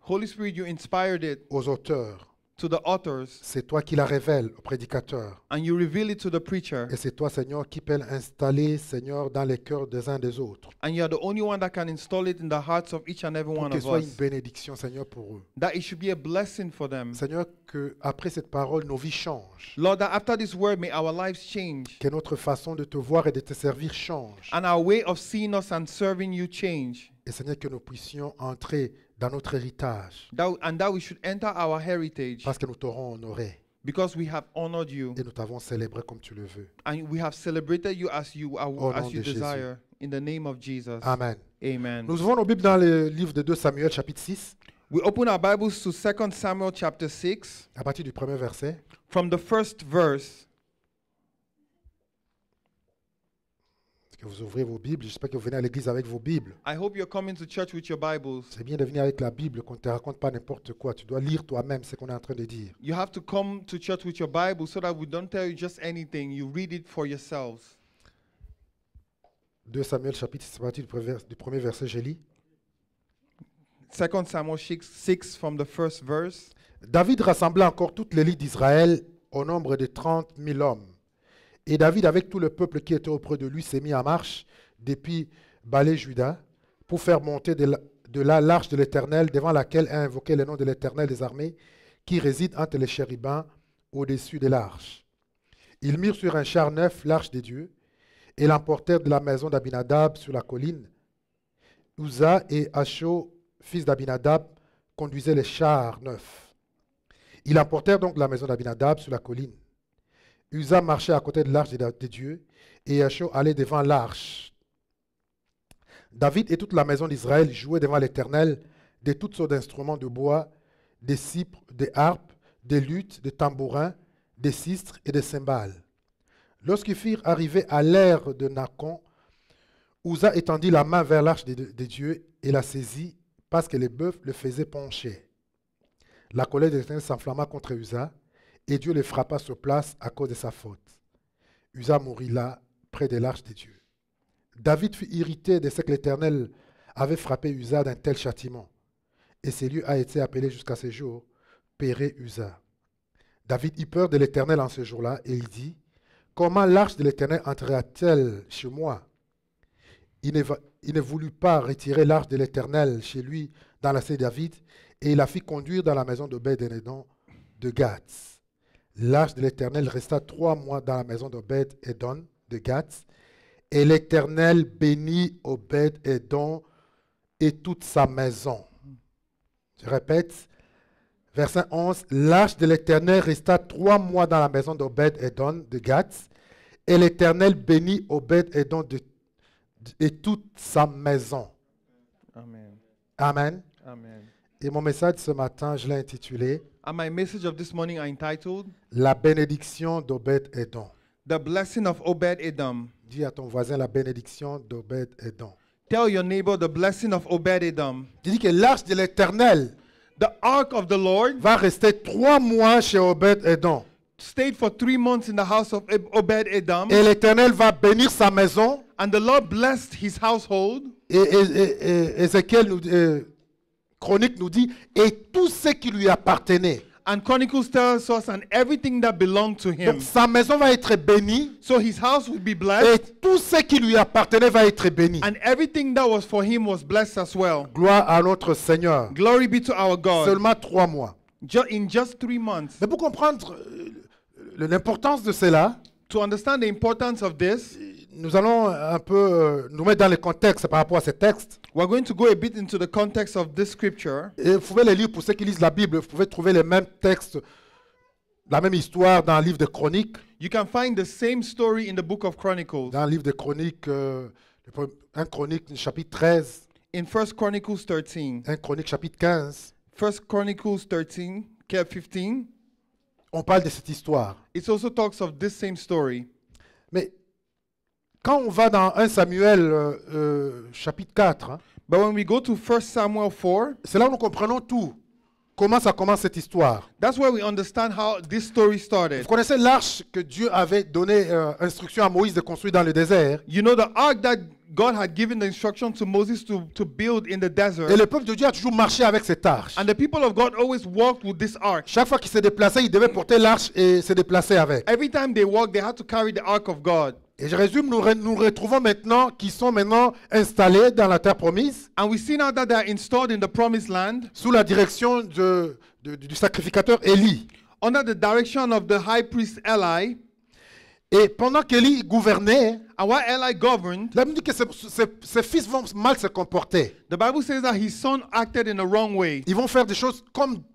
Holy Spirit, you inspired it aux auteurs. to the authors, C'est toi qui la révèles aux prédicateurs. and you reveal it to the preacher. Et c'est toi, Seigneur, qui peux l'installer, Seigneur, dans les cœurs des uns des autres. And you are the only one that can install it in the hearts of each and every Pour one que of ce soit une us. bénédiction, Seigneur, pour eux. That it should be a blessing for them. Seigneur, que après cette parole, nos vies changent. Lord, that after this word, may our lives change. Que notre façon de te voir et de te servir change. And our way of seeing us and serving you change. Et Seigneur, que nous puissions entrer dans notre héritage. And that we should enter our heritage Parce que nous t'aurons honoré. because we have honored you. Et nous t'avons célébré comme tu le veux. And we have celebrated you as you, Au nom as you de Jésus. desire. In the name of Jesus. Amen. Amen. Nous ouvrons nos Bibles dans le livre de 2 Samuel, chapitre 6, We open our Bibles to 2 Samuel chapter 6 à partir du premier verset. from the first verse. Que vous ouvrez vos Bibles. J'espère que vous venez à l'église avec vos Bibles. I hope you're coming to church with your Bibles. C'est bien de venir avec la Bible, qu'on ne te raconte pas n'importe quoi. Tu dois lire toi-même ce qu'on est en train de dire. You have to come to church with your Bible so that we don't tell you just anything. You read it for yourselves. 2 Samuel, chapitre 6, à partir du premier verset, je lis. 2 Samuel 6 from the first verse. David rassembla encore toute l'élite d'Israël au nombre de 30 000 hommes. Et David, avec tout le peuple qui était auprès de lui, s'est mis en marche depuis Balé-Juda pour faire monter de là l'arche de l'Éternel, devant laquelle est invoqué le nom de l'Éternel des armées, qui réside entre les chérubins au-dessus de l'arche. Ils mirent sur un char neuf l'arche des dieux et l'emportèrent de la maison d'Abinadab sur la colline. Uza et Acho, fils d'Abinadab, conduisaient les chars neufs. Ils emportèrent donc de la maison d'Abinadab sur la colline. Uza marchait à côté de l'arche des dieux et Acho allait devant l'arche. David et toute la maison d'Israël jouaient devant l'Éternel de toutes sortes d'instruments de bois, des cypres, des harpes, des luttes, des tambourins, des sistres et des cymbales. Lorsqu'ils furent arrivés à l'ère de Nacon, Uza étendit la main vers l'arche des dieux et la saisit parce que les bœufs le faisaient pencher. La colère de l'Éternel s'enflamma contre Uza et Dieu le frappa sur place à cause de sa faute. Uza mourut là, près de l'arche des dieux. David fut irrité de ce que l'Éternel avait frappé Uza d'un tel châtiment. Et ce lieu a été appelé jusqu'à ce jour Péré Uza. David eut peur de l'Éternel en ce jour-là et il dit, comment l'arche de l'Éternel entrera-t-elle chez moi? Il ne voulut pas retirer l'arche de l'Éternel chez lui dans la cité de David et il la fit conduire dans la maison d'Obed-Édom de Gath. L'arche de l'Éternel resta 3 mois dans la maison d'Obed-Édom de Gath et l'Éternel bénit Obed-Édom et toute sa maison. Je répète, verset 11, l'arche de l'Éternel resta 3 mois dans la maison d'Obed-Édom de Gath et l'Éternel bénit Obed-Édom et toute sa maison. Amen. Amen. Amen. Et mon message ce matin, je l'ai intitulé And my message of this morning are entitled, La bénédiction d'Obed-Édom. The Blessing of Obed-Edom. Dis à ton voisin la bénédiction d'Obed-Édom. Tell your neighbor the blessing of Obed-Edom. Tu dis que l'arche de l'Éternel The ark of the Lord va rester 3 mois chez Obed-Édom. stayed for 3 months in the house of Obed-Edom. Et l'Éternel va bénir sa maison. And the Lord blessed his household. Et Ézéchiel Chronique nous dit, et tout ce qui lui appartenait. And Chronicles tells us, and everything that belonged to him. Donc sa maison va être bénie. So his house will be Et blessed. tout ce qui lui appartenait va être béni. And everything that was for him was blessed as well. Gloire à notre Seigneur. Glory be to our God. Seulement 3 mois. In just 3 months. Mais pour comprendre l'importance de cela, To understand the importance of this, nous allons un peu nous mettre dans le contexte par rapport à ce texte. we're going to go a bit into the context of this scripture. Et vous pouvez les lire pour ceux qui lisent la Bible. Vous pouvez trouver les mêmes textes, la même histoire dans le livre de Chroniques. You can find the same story in the book of Chronicles. Dans le livre de Chroniques, 1 Chronique chapitre 13, In 1 Chronicles 13. 1 Chronique chapitre 15. 1 Chronicles 13, 15. On parle de cette histoire. It also talks of this same story. Mais quand on va dans 1 Samuel chapitre 4, hein, But when we go to 1 Samuel 4, c'est là où nous comprenons tout. Comment ça commence cette histoire. that's where we understand how this story started. Vous connaissez l'arche que Dieu avait donné instruction à Moïse de construire dans le désert. You know the ark that God had given the instruction to Moses to build in the Et desert. le peuple de Dieu a toujours marché avec cette arche. And the people of God always walked with this ark. Chaque fois qu'ils se déplaçaient, ils devaient porter l'arche et se déplacer avec. Every time they walked, they had to carry the ark of God. Et je résume, nous retrouvons maintenant, qui sont maintenant installés dans la terre promise, And we see now that they are installed in the promised land sous la direction du sacrificateur Élie. under the direction of the high priest Eli. Et pendant qu'Élie gouvernait, And while Eli governed, la Bible dit que ses fils vont mal se comporter. the Bible says that his son acted in the wrong way. Ils vont faire des choses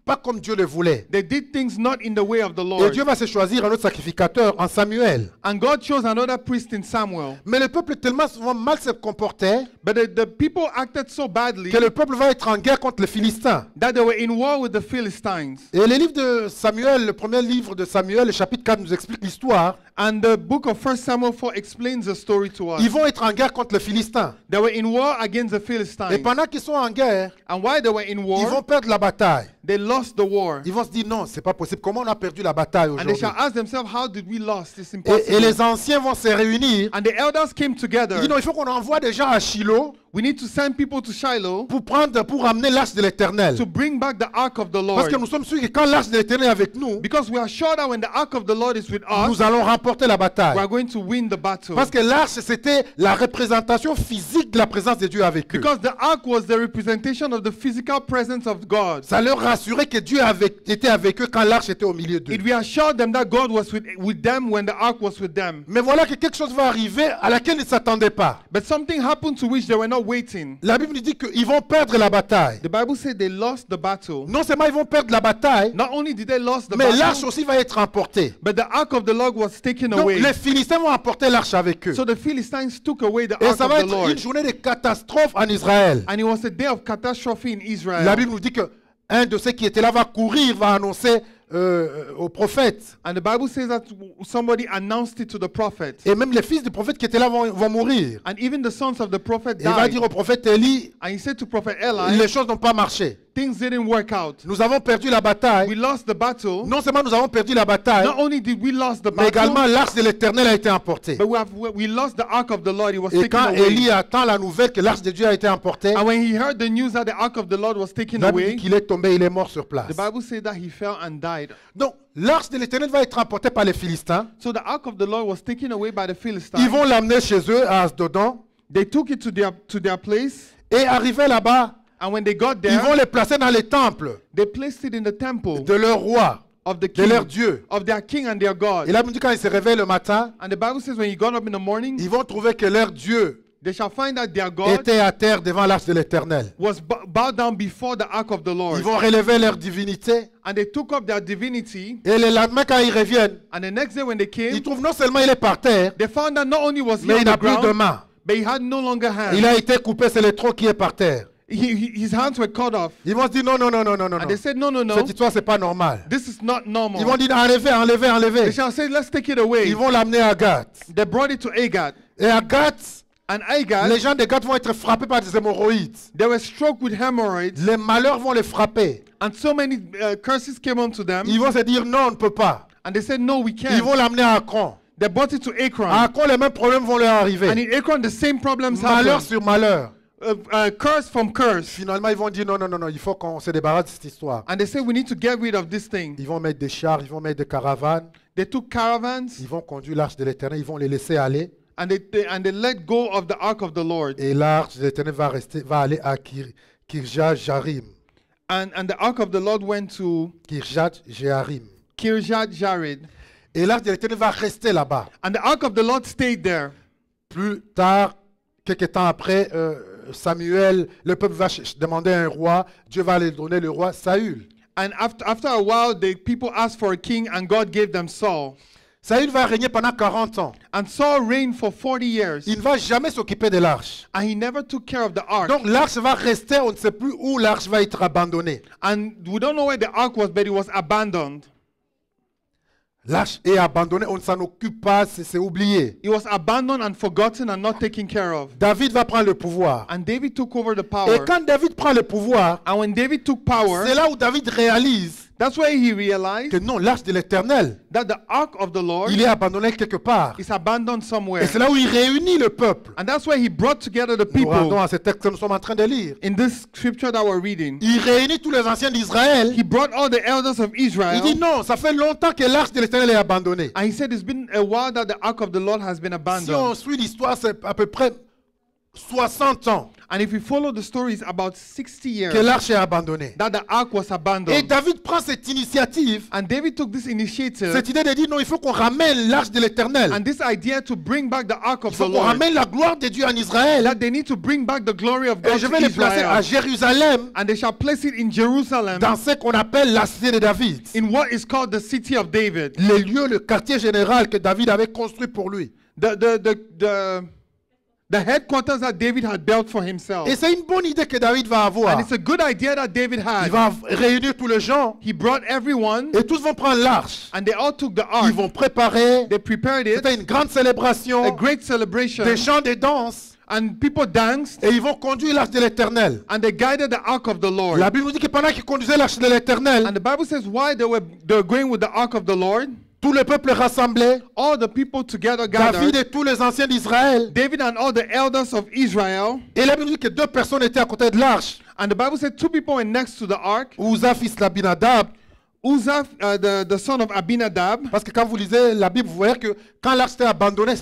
pas comme Dieu le voulait. They did things not in the way of the Et Lord. Dieu va se choisir un autre sacrificateur en Samuel. And God chose another priest in Samuel. Mais le peuple tellement souvent mal se comportait But the people acted so badly que le peuple va être en guerre contre les Philistins. that they were in war with the Philistines. Et le livre de Samuel, le premier livre de Samuel, le chapitre 4 nous explique l'histoire. And the book of 1 Samuel 4 explains the story to us. Ils vont être en guerre contre les Philistins. They were in war against the Et Philistines. pendant qu'ils sont en guerre, And while they were in ils war, vont perdre la bataille. they lost the war. Ils vont se dire non, c'est pas possible. Comment on a perdu la bataille And they aujourd'hui? shall ask themselves, how did we lost? It's Et impossible. les anciens vont se réunir. And the elders came Ils disent together. non, il faut qu'on envoie des gens à Shiloh We need to send people to Shiloh pour amener l'arche de l'Éternel. to bring back the ark of the Parce Lord. que nous sommes sûrs que quand l'arche de l'Éternel est avec nous, Because we are sure that when the ark of the Lord is with us, nous allons remporter la we bataille. are going to win the battle. Parce que l'arche, c'était la représentation physique de la présence de Dieu avec eux. Because the ark was the representation of the physical presence of God. Ça leur rassurait que Dieu était avec eux quand l'arche était au milieu d'eux. It reassured them that God was with them when the ark was with them. Mais voilà que quelque chose va arriver à laquelle ils ne s'attendaient pas. But something happened to which they were not waiting. La Bible nous dit qu'ils vont perdre la bataille. The Bible said they lost the battle. Non seulement ils vont perdre la bataille, Not only did they lose the mais l'arche battle, aussi va être emportée. but the ark of the Lord was taken Donc away. les Philistins vont emporter l'arche avec eux. So the Philistines took away the Et ark ça of va the être Lord. une journée de catastrophe en Israël. And it was a day of catastrophe in La Israel. Bible nous dit que un de ceux qui étaient là va courir, va annoncer au prophète. And the Bible says that somebody announced it to the prophet. Et même les fils du prophète qui étaient là vont mourir. And even the sons of the prophet Et il va died. dire au prophète Élie, And he said to prophet Eli, les choses n'ont pas marché. things didn't work out. Nous avons perdu la We bataille. lost the battle. Non seulement nous avons perdu la bataille, Not only did we lose the mais également battle, l'arche de l'Éternel a été emportée. but we lost the ark of the Lord. It was Et taken quand away. Élie attend la nouvelle que l'arche de Dieu a été emportée, And when he heard the news that the ark of the Lord was taken la Bible dit away, qu'il est tombé, il est mort sur place. the Bible said that he fell and died. Donc l'arche de l'Éternel va être emportée par les Philistins. So the ark of the Lord was taken away by the Ils Philistines. vont l'amener chez eux à Asdodon. They took it to their place. Et arrivé là-bas, And when they got ils vont there, les placer dans les temples they placed it in the temple de leur roi, of the de king, leur Dieu. of their king and their Et God. là, on dit quand ils se réveillent le matin, And the Bible says when he got up in the morning, ils vont trouver que leur Dieu they shall find that their God était à terre devant l'arche de l'Éternel. was bowed down before the ark of the Lord. Ils vont relever leur divinité. And they took up their divinity. Et le lendemain, quand ils reviennent, And the next day when they ils came, trouvent non seulement il est par terre, they found that not only was he mais on il the n'a plus de ground, main. but he had no longer hands. Il a été coupé, c'est le tronc qui est par terre. His hands were cut off. Ils vont se dire non, non, non, non, non, non. And they said, no, no, no, Cette histoire, c'est pas normal. this is not Ils vont normal. dire enlevez, enlevez, They enlevez. shall say, let's take it away. Ils vont l'amener à Gath. They brought it to Agag. Et à Gath, And les Agag, gens de Gath vont être frappés par des hémorroïdes. they were struck with hemorrhoids. Les malheurs vont les frapper. And so many curses came onto them. Ils vont se dire non, on ne peut pas. And they said, no, we Ils can't. vont l'amener à Akron. They brought it to À Akron. Akron, les mêmes problèmes vont leur And arriver. in Akron, the same problems Malheur happened. sur malheur. Curse from curse. Finalement, ils vont dire non, non, non, non, il faut qu'on se débarrasse de cette histoire. And they said, we need to get rid of this thing. Ils vont mettre des chars, ils vont mettre des caravanes, They took caravans ils vont conduire l'arche de l'Éternel, ils vont les laisser aller. and they let go of the ark of the Lord. Et l'arche de l'Éternel va aller à Kirjat Jarim. And the ark of the Lord went to Kirjat Jearim. Kirjat Jared. Et l'arche de l'Éternel va rester là-bas. And the ark of the Lord stayed there. Plus tard, quelques temps après, Samuel, le peuple va demander un roi. Dieu va lui donner le roi Saül. And after a while, the people asked for a king, and God gave them Saul. Saül va régner pendant 40 ans. And Saul reigned for 40 years. Il ne va jamais s'occuper de l'arche. And he never took care of the ark. Donc l'arche va rester, on ne sait plus où l'arche va être abandonnée. And we don't know where the ark was, but it was abandoned. L'arche est abandonnée, on ne s'en occupe pas, c'est oublié. It was abandoned and forgotten and not taken care of. David va prendre le pouvoir. And David took over the Et power. quand David prend le pouvoir, And when David took power, c'est là où David réalise That's why he realized que non, l'arche de l'Éternel, that the ark of the Lord il est abandonné quelque part. is abandoned somewhere. Et c'est là où il réunit le peuple. And that's why he brought together the Nous rendons people. à ce texte que nous sommes en train de lire. In this scripture that we're reading, Il réunit tous les anciens d'Israël. he brought all the elders of Il Israel. dit non, ça fait longtemps que l'arche de l'Éternel est abandonnée. And he said it's been a while that the ark of the Lord has been Si on abandoned. suit l'histoire, c'est à peu près 60 ans And if we follow the stories, about 60 que years l'arche est abandonnée. that the ark was Et abandoned. David prend cette initiative, And David took this initiative cette idée de dire non, il faut qu'on ramène l'arche de l'Éternel. and this idea to bring back the ark Il of the faut qu'on Lord. ramène la gloire de Dieu en Israël. That they need to bring back the glory of Et God je to vais les placer à Israel. Jérusalem, And they shall place it in Jerusalem, dans ce qu'on appelle la cité de David. in what is called the city of David. Les lieux, le quartier général que David avait construit pour lui. The headquarters that David had built for himself. Et c'est une bonne idée que David va avoir. And it's a good idea that David Il had. va réunir tous les gens He brought everyone et tous vont prendre l'arche. and they all took the Ils ark. vont préparer. They prepared it, C'était une grande célébration, a great celebration, des chants, des danses. and people danced Et ils vont conduire l'arche de l'Éternel. and they guided the ark of the Lord. La Bible nous dit que pendant qu'ils conduisaient l'arche de l'Éternel, And the Bible says why they were going with the ark of the Lord. tout le peuple rassemblé, All the people together David gathered, et tous les anciens d'Israël. David and all the elders of Israel. Et la Bible nous dit que deux personnes étaient à côté de l'arche. And the Bible said two people were next to the ark. Uza, fils d'Abinadab. Uzzah, the son of Abinadab. Parce que quand vous lisez la Bible, vous voyez que quand l'arche c'était abandonné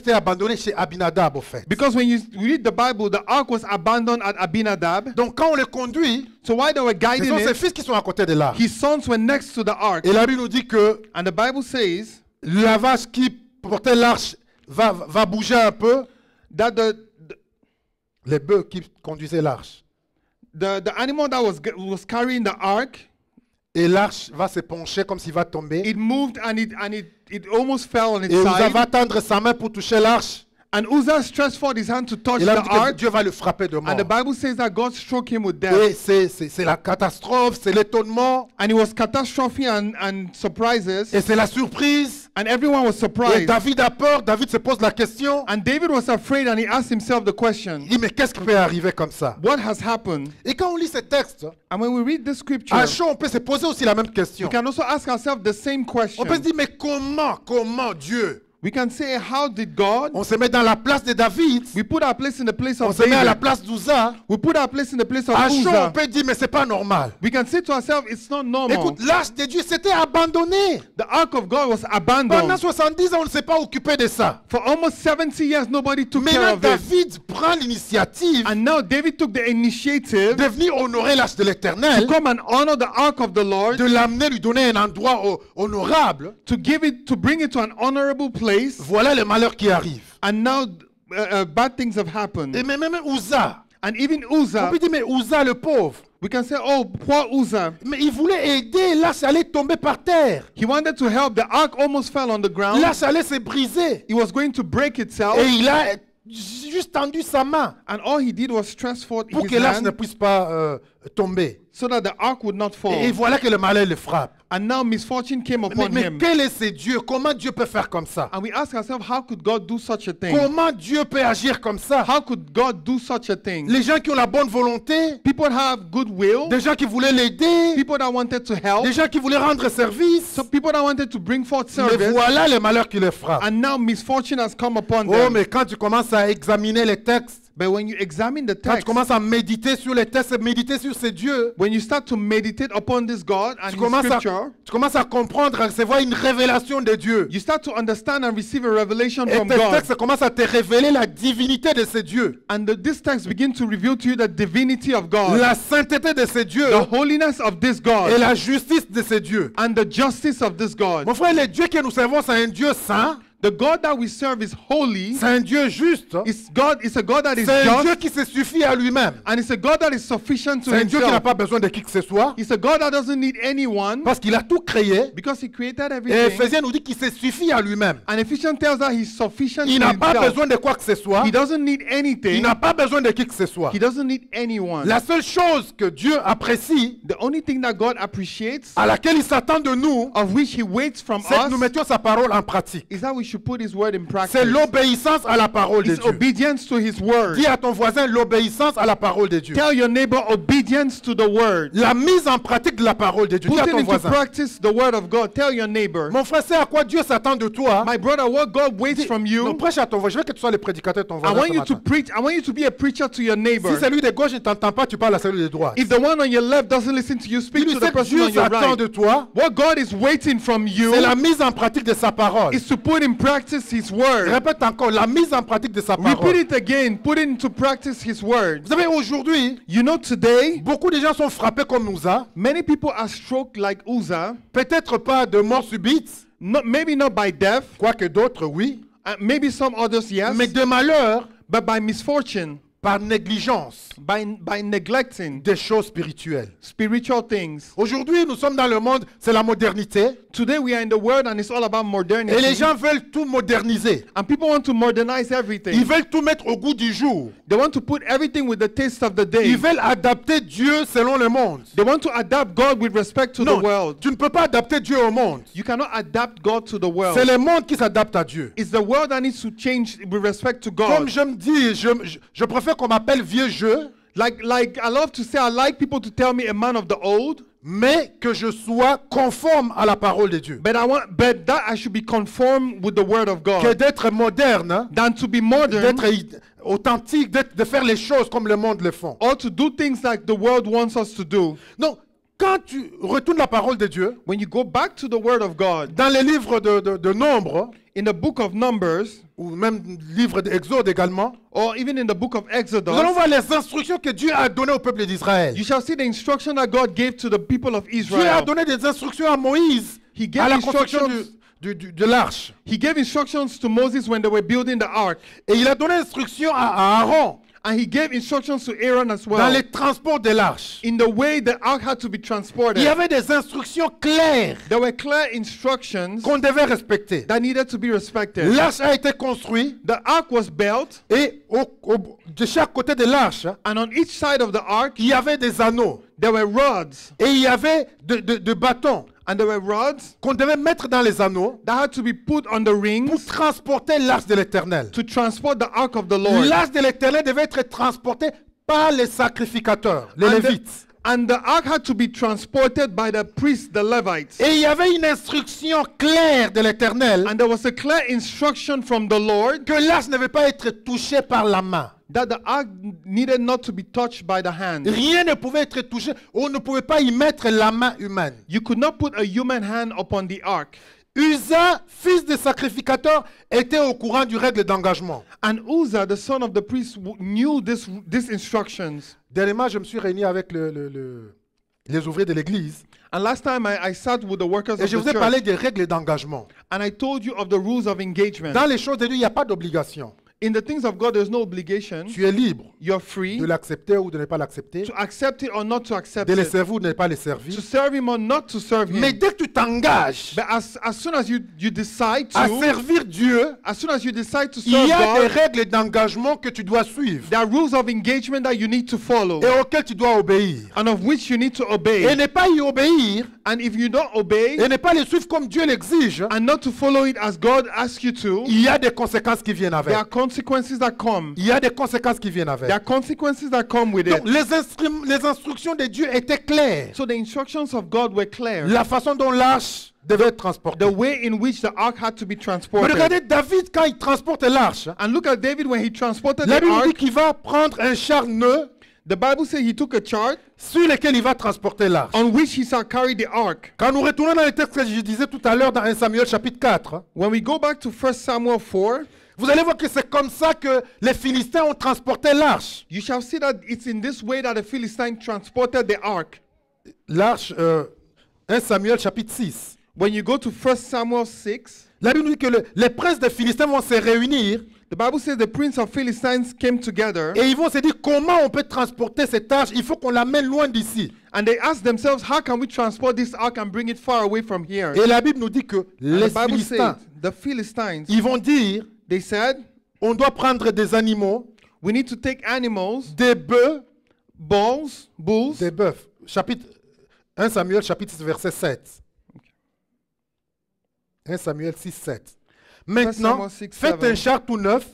chez Abinadab, au fait. Because when you read the Bible, the ark was abandoned at Abinadab. Donc quand on le conduit, So while they were ce guiding sont ses it, fils qui sont à côté de l'arche. his sons were next to the ark. Et la Bible nous dit que And the Bible says la vache qui portait l'arche va bouger un peu. that Les bœufs qui conduisaient l'arche. the animal that was carrying the ark, Et l'arche va se pencher comme s'il va tomber. it moved and it almost fell on its Et Uza va side. tendre sa main pour toucher l'arche. And Uzzah stretched forth his hand to touch Et the là, on dit que ark. Dieu va le frapper de mort. And the Bible says that God struck him with Et death. c'est la catastrophe, c'est l'étonnement, And it was catastrophe and surprises. et c'est la surprise. And everyone was Et surprised. David a peur, David se pose la question. And David was afraid and he asked himself the question, Il dit, mais qu'est-ce qui peut arriver comme ça? what has happened? Et quand on lit ces textes, And when we read this scripture, à chaud, on peut se poser aussi la même question. we can also ask ourselves the same On peut se question. dire, mais comment Dieu? We can say, how did God? On se met dans la place de David, We put our place in the place on of se met à la David. place d'Uza. We put our place in the place of À chaud, on Uzzah. peut dire, mais c'est pas normal. We can say to ourselves, it's not normal. Écoute, l'arche de Dieu s'était abandonnée. The ark of God was Pendant abandoned. 70 ans, on ne s'est pas occupé de ça. For almost 70 years, nobody took care Maintenant, of it. David prend l'initiative And now David took the initiative de venir honorer l'arche de to l'Éternel, come and honor the ark of the Lord, de l'amener, lui donner un endroit honorable. to bring it to an honorable place. Voilà le malheur qui arrive. And now bad things have happened. Et même Uza, And even on Uzzah, peut dire, mais Uza, le pauvre, we can say, oh, poor Uzzah. mais il voulait aider, l'arche allait tomber par terre. He wanted to help. The ark almost fell on the ground. L'arche allait se briser. It was going to break itself. Et il a juste tendu sa main And all he did was stretch forth pour his que l'arche ne hand puisse pas tomber. so that the ark would not fall. Et voilà que le malheur le frappe. And now misfortune came Mais, upon mais him. quel est ce Dieu? Comment Dieu peut faire comme ça? And we ask ourselves, how could God do such a thing? Comment Dieu peut agir comme ça? How could God do such a thing? Les gens qui ont la bonne volonté, People have goodwill. des gens qui voulaient l'aider, People that wanted to help. des gens qui voulaient rendre service. Some people that wanted to bring forth Mais service. voilà le malheur qui les frappe. And now misfortune has come upon Oh, them. mais quand tu commences à examiner les textes, But when you examine the quand tu text, commences à méditer sur les textes, méditer sur ces dieux, when you start to meditate upon this God and tu His commences, scripture, tu commences à comprendre, à recevoir une révélation de Dieu. you start to understand and receive a revelation Et from tes God. textes commencent à te révéler la divinité de ces dieux, And this text begin to reveal to you the divinity of God, la sainteté de ces dieux the holiness of this et God, la justice de ces dieux. and the justice of this God. Mon frère, le Dieu que nous servons, c'est un Dieu saint, The God that we serve is holy. c'est un Dieu juste, It's a God that is c'est un Dieu just, qui se suffit à lui-même. and it's a God that is sufficient to C'est un Dieu qui n'a Himself. pas besoin de qui que ce soit, It's a God that doesn't need anyone parce qu'il a tout créé. because He created Et everything. Éphésiens nous dit qu'il se suffit à lui-même. And Ephesians tells us He's sufficient Il to n'a pas Himself. besoin de quoi que ce soit. He doesn't need Il anything. n'a pas besoin de qui que ce soit. He doesn't need anyone. La seule chose que Dieu apprécie, The only thing that God appreciates, à laquelle il s'attend de nous, of which He waits from c'est que nous us, mettions sa parole en pratique. is that we should put his word in practice. C'est l'obéissance à la parole de It's Dieu. obedience to his word. Dis à ton voisin l'obéissance à la parole de Dieu. Tell your neighbor obedience to the word. La mise en pratique de la parole de Dieu. Dis à Putting ton into voisin. practice the word of God. Tell your neighbor. Mon frère, c'est à quoi Dieu s'attend de toi. My brother, what God waits Dis- from Non, you. prêche à ton voisin. Je veux que tu sois le prédicateur de ton I voisin. want ce you to matin. preach. I want you to be a preacher to your neighbor. Si celui de gauche ne t'entend pas, tu parles à celui de droite. If the one on your left doesn't listen to you, speak Dis-lui, to the c'est que person Dieu on your s'attend right. de toi. What God is waiting from you C'est la mise en pratique de sa parole. is to put in practice his word. Répète encore, la mise en pratique de sa Repeat parole. it again. Put into practice his word. Vous savez, aujourd'hui, You know, today, beaucoup de gens sont frappés comme nous. many people are struck like Uzzah. Peut-être pas de mort subite, Maybe not by death, quoique d'autres, oui. maybe some others, yes, Mais de malheur but by misfortune, par négligence by neglecting des choses spirituelles. spiritual things. Aujourd'hui, nous sommes dans le monde, c'est la modernité. Today we are in the world and it's all about modernity. Et les gens veulent tout moderniser. And people want to modernize Ils everything. veulent tout mettre au goût du jour. They want to put everything with the taste of the day. Ils veulent adapter Dieu selon le monde. They want to adapt God with respect to the Non, world. tu ne peux pas adapter Dieu au monde. You cannot adapt God to the C'est world. le monde qui s'adapte à Dieu. It's the world that needs to change with respect to Comme God. je me dis, je préfère qu'on m'appelle vieux jeu, Like I love to say, I like people to tell me a man of the old, mais que je sois conforme à la parole de Dieu. but that I should be conformed with the word of Que God. d'être moderne, Than to be modern d'être authentique, de faire les choses comme le monde le font. or to do things like the world wants us to do. Donc, quand tu retournes la parole de Dieu, When you go back to the word of God, dans les livres de Nombre, in the book of Numbers, ou même livre d'Exode également, or even in the book of nous allons Exodus, voir les instructions que Dieu a données au peuple d'Israël. you shall see the instruction that God gave to the people of Dieu a Israel. donné des instructions à Moïse He gave à la construction instructions. de l'arche. He gave instructions to Moses when they were building the ark, Et il a donné instruction à Aaron and he gave instructions to Aaron as dans well les transports de l'arche. in the way the ark had to be Il y transported. avait des instructions claires There were clear instructions qu'on devait respecter. that needed to be respected. L'arche a été construite The ark was built, et de chaque côté de l'arche, and on each side of the ark il y avait des anneaux there were rods, et il y avait de bâtons and there were rods qu'on devait mettre dans les anneaux that had to be put on the pour rings transporter l'arche de l'Éternel. to transport the ark of the Lord. L'arche de l'Éternel devait être transportée par les sacrificateurs, les And Lévites. And the ark had to be transported by the priests, the Levites. Et il y avait une instruction claire de l'Éternel And there was a clear instruction from the Lord que l'arche ne devait pas être touchée par la main. that the ark needed not to be touched by the hand. Rien ne pouvait être touché. On ne pouvait pas y mettre la main humaine. You could not put a human hand upon the ark. Uzzah, fils de sacrificateur, était au courant du règle d'engagement. And Uzzah, the son of the priest, knew these instructions. Dernièrement, je me suis réuni avec les ouvriers de l'église And last time I sat with the workers et of je the vous ai parlé church, des règles d'engagement. and I told you of the rules of engagement. Dans les choses de Dieu, il n'y a pas d'obligation. In the things of God, there's no obligation. Tu es libre You're free de l'accepter ou de ne pas l'accepter, to accept it or not to accept de le it, servir ou de ne pas le servir. to serve him or not to serve him. Mais dès que tu t'engages But as soon as you decide à to, servir Dieu, as soon as you decide to il serve y a des God, règles d'engagement que tu dois suivre there are rules of engagement that you need to follow et auxquelles tu dois obéir. and of which you need to Et obey. ne pas y obéir And if you don't obey et ne pas les suivre comme Dieu l'exige, and not to follow it as God asks you to, il y a des conséquences qui viennent avec. there are consequences that come. Il y a des conséquences qui viennent avec. There are consequences that come with Donc, it. les instructions de Dieu étaient claires. So the instructions of God were clear. La façon dont l'arche devait être transportée. The way in which the ark had to be Mais transported. regardez David quand il transporte l'arche. And look at David when he transported La the Bible dit ark. qu'il va prendre un charneux The Bible says he took a chart sur lequel il va transporter l'arche. on which he shall carry the ark. Quand nous retournons dans le texte que je disais tout à l'heure dans 1 Samuel chapitre 4, When we go back to 1 Samuel 4, vous allez voir que c'est comme ça que les Philistins ont transporté l'arche. you shall see that it's in this way that the Philistines transported the ark. L'arche, 1 Samuel chapitre 6. When you go to 1 Samuel 6, La Bible dit que les princes des Philistins vont se réunir the Bible says the prince of Philistines came together et ils vont se dire comment on peut transporter cette arche. Il faut qu'on l'amène loin d'ici. and they asked themselves, how can we transport this ark and bring it far away from here? Et la Bible nous dit que And les the Bible Philistins, says the Philistines, ils vont dire they said, on doit prendre des animaux, we need to take animals, des bœufs, bulls, des bœufs. Chapitre 1 Samuel chapitre 6 verset 7. 1 Samuel 6, 7. Maintenant, Samuel 6, faites 7. un char tout neuf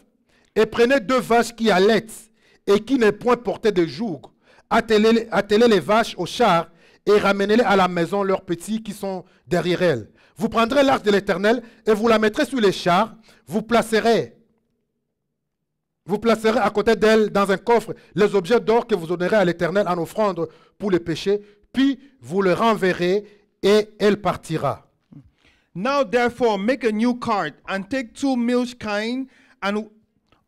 et prenez 2 vaches qui allaitent et qui n'est point portées de joug. Attelez les vaches au char et ramenez-les à la maison leurs petits qui sont derrière elles. Vous prendrez l'arche de l'Éternel et vous la mettrez sur les chars. Vous placerez à côté d'elle dans un coffre les objets d'or que vous honorez à l'Éternel en offrande pour les péchés. Puis vous le renverrez et elle partira. Now therefore make a new cart, and take 2 milch kine, and